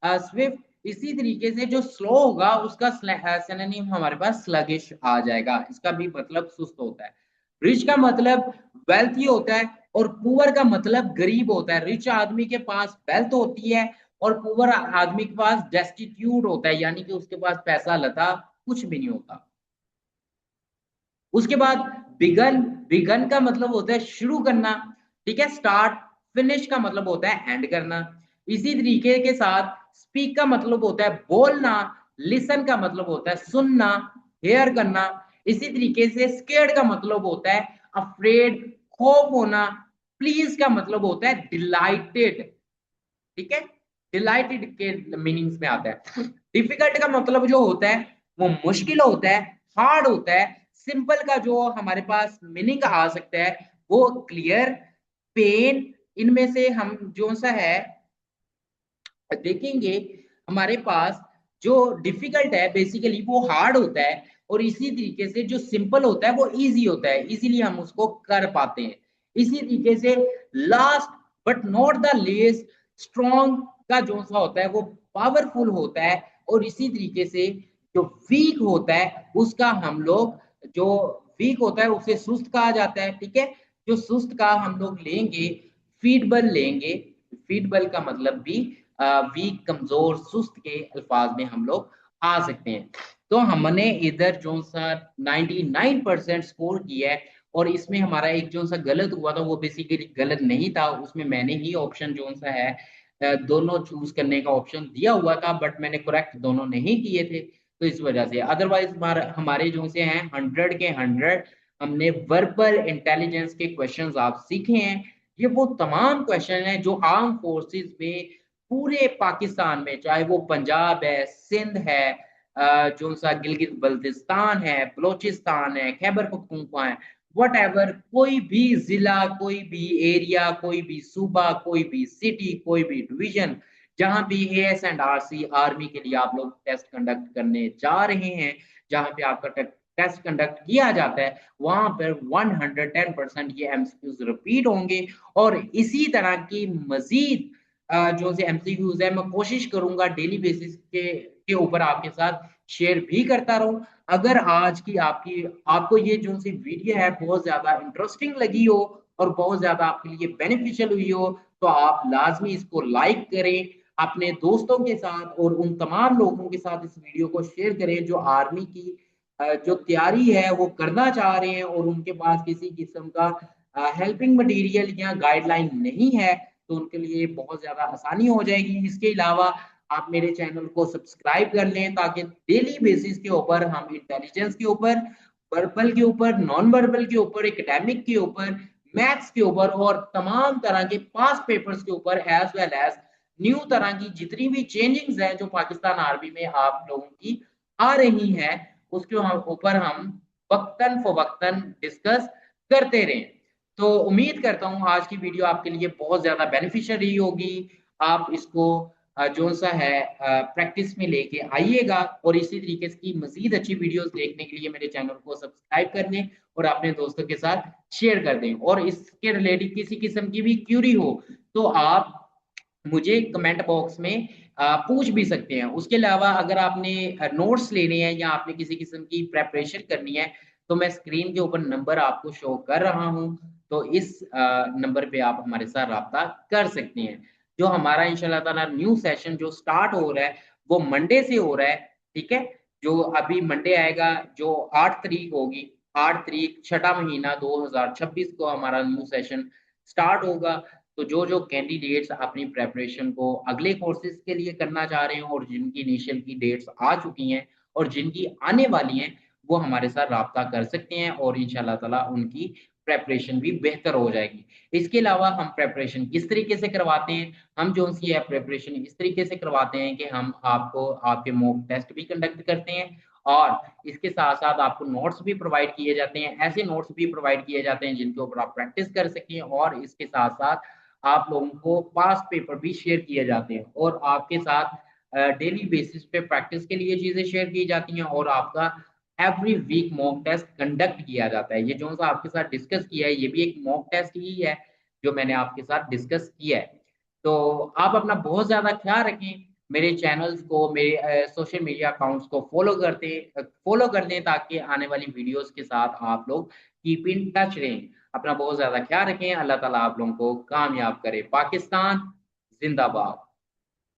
स्विफ्ट। इसी तरीके से जो स्लो होगा उसका सिनोनिम हमारे पास स्लगिश आ जाएगा, इसका भी मतलब सुस्त होता है। रिच का मतलब वेल्थी होता है और पुअर का मतलब गरीब होता है। रिच आदमी के पास वेल्थ होती है और पुअर आदमी के पास डेस्टिट्यूट होता है, यानी कि उसके पास पैसा लता कुछ भी नहीं होता। उसके बाद बिगन, बिगन का मतलब होता है शुरू करना, ठीक है। स्टार्ट, फिनिश का मतलब होता है एंड करना। इसी तरीके के साथ स्पीक का मतलब होता है बोलना, लिसन का मतलब होता है सुनना, हेयर करना। इसी तरीके से स्केर्ड का मतलब होता है अफ्रेड, खौफ होना। प्लीज का मतलब होता है डिलाइटेड, ठीक है, डिलाइटेड के मीनिंग्स में आता है। डिफिकल्ट का मतलब जो होता है वो मुश्किल होता है, हार्ड होता है। सिंपल का जो हमारे पास मीनिंग आ सकता है वो क्लियर, पेन। इनमें से हम जो सा है देखेंगे, हमारे पास जो डिफिकल्ट है बेसिकली वो हार्ड होता है, और इसी तरीके से जो सिंपल होता है वो इजी होता है, इजीली हम उसको कर पाते हैं। इसी तरीके से last but not the least, strong का जो सा होता है वो पावरफुल होता है। और इसी तरीके से जो वीक होता है उसका हम लोग, जो वीक होता है उसे सुस्त कहा जाता है, ठीक है। जो सुस्त का हम लोग लेंगे फीडबल लेंगे। फीडबल का मतलब भी वीक, कमजोर, सुस्त के अल्फाज में हम लोग आ सकते हैं। तो हमने इधर जो सा 99% स्कोर किया है, और इसमें हमारा एक जो सा गलत हुआ था वो बेसिकली गलत नहीं था, उसमें मैंने ही ऑप्शन जो सा है दोनों चूज करने का ऑप्शन दिया हुआ था, बट मैंने करेक्ट दोनों नहीं किए थे, तो इस वजह से। अदरवाइज हमारे जो से हैं 100 के 100 हमने वर्बल इंटेलिजेंस के क्वेश्चंस आप सीखे हैं। ये वो तमाम क्वेश्चन हैं जो आर्म फोर्सेस में पूरे पाकिस्तान में, चाहे वो पंजाब है, सिंध है, जो सा गिलगित बल्तिस्तान है, बलोचिस्तान है, खैबर पख्तूनख्वा है, वट एवर, कोई भी जिला, कोई भी एरिया, कोई भी सूबा, कोई भी सिटी, कोई भी डिवीजन, जहां भी AS&RC आर्मी के लिए आप लोग टेस्ट कंडक्ट करने जा रहे हैं, जहां पे आपका टेस्ट कंडक्ट किया जाता है, वहां पर 110% ये MCQs रिपीट होंगे। और इसी तरह की मजीद जो से MCQs है, मैं कोशिश करूंगा डेली बेसिस के ऊपर आपके साथ शेयर भी करता रहूं। अगर आज की आपको ये जो सी वीडियो है बहुत ज्यादा इंटरेस्टिंग लगी हो और बहुत ज्यादा आपके लिए बेनिफिशियल हुई हो, तो आप लाजमी इसको लाइक करें अपने दोस्तों के साथ, और उन तमाम लोगों के साथ इस वीडियो को शेयर करें जो आर्मी की जो तैयारी है वो करना चाह रहे हैं और उनके पास किसी किस्म का हेल्पिंग मटेरियल या गाइडलाइन नहीं है, तो उनके लिए बहुत ज्यादा आसानी हो जाएगी। इसके अलावा आप मेरे चैनल को सब्सक्राइब कर लें ताकि डेली बेसिस के ऊपर हम इंटेलिजेंस के ऊपर, वर्बल के ऊपर, नॉन वर्बल के ऊपर, एकेडमिक के ऊपर, मैथ्स के ऊपर और तमाम तरह के पास पेपर्स के ऊपर, एज वेल एज न्यू तरह की जितनी भी चेंजिंग्स हैं जो पाकिस्तान आर्मी में आप लोगों की आ रही हैं, उसके ऊपर हम वक्तन फवक्तन डिस्कस करते रहें। तो उम्मीद करता हूं आज की वीडियो आपके लिए बहुत ज्यादा बेनिफिशियल रही होगी। आप इसको जो सा है प्रैक्टिस में लेके आइएगा, और इसी तरीके की मजीद अच्छी वीडियोस देखने के लिए मेरे चैनल को सब्सक्राइब कर लें और अपने दोस्तों के साथ शेयर कर दें। और इसके रिलेटेड किसी किस्म की भी क्यूरी हो तो आप मुझे कमेंट बॉक्स में पूछ भी सकते हैं। उसके अलावा अगर आपने नोट्स लेने हैं या आपने किसी किस्म की प्रेपरेशन करनी है, तो मैं स्क्रीन के ऊपर नंबर आपको शो कर रहा हूं, तो इस नंबर पे आप हमारे साथ राब्ता कर सकते हैं। जो हमारा इंशाल्लाह ताला न्यू सेशन जो स्टार्ट हो रहा है वो मंडे से हो रहा है, ठीक है। जो अभी मंडे आएगा जो 8 तारीख होगी, 8 तारीख 6ठा महीना 2026 को हमारा न्यू सेशन स्टार्ट होगा। तो जो जो कैंडिडेट्स अपनी प्रेपरेशन को अगले कोर्सेज के लिए करना चाह रहे हैं और जिनकी इनिशियल की डेट्स आ चुकी हैं और जिनकी आने वाली हैं, वो हमारे साथ राब्ता कर सकते हैं और इंशाल्लाह ताला उनकी प्रेपरेशन भी बेहतर हो जाएगी। इसके अलावा हम प्रेपरेशन किस तरीके से करवाते हैं, हम जो सी है प्रेपरेशन इस तरीके से करवाते हैं कि हम आपको आपके मॉक टेस्ट भी कंडक्ट करते हैं और इसके साथ साथ आपको नोट्स भी प्रोवाइड किए जाते हैं। ऐसे नोट्स भी प्रोवाइड किए जाते हैं जिनके ऊपर आप प्रैक्टिस कर सकें, और इसके साथ साथ आप लोगों को पास पेपर भी शेयर किए जाते हैं और आपके साथ डेली बेसिस पे प्रैक्टिस के लिए चीजें शेयर की जाती हैं और आपका every week mock test conduct किया जाता है। ये जो सा आपके साथ डिस्कस किया है ये भी एक मॉक टेस्ट ही है जो मैंने आपके साथ डिस्कस किया है। तो आप अपना बहुत ज्यादा ख्याल रखें, मेरे चैनल्स को, मेरे सोशल मीडिया अकाउंट्स को फॉलो कर दें ताकि आने वाली वीडियोस के साथ आप लोग कीप इन टच रहें। अपना बहुत ज्यादा ख्याल रखें। अल्लाह ताला आप लोगों को कामयाब करे। पाकिस्तान जिंदाबाद।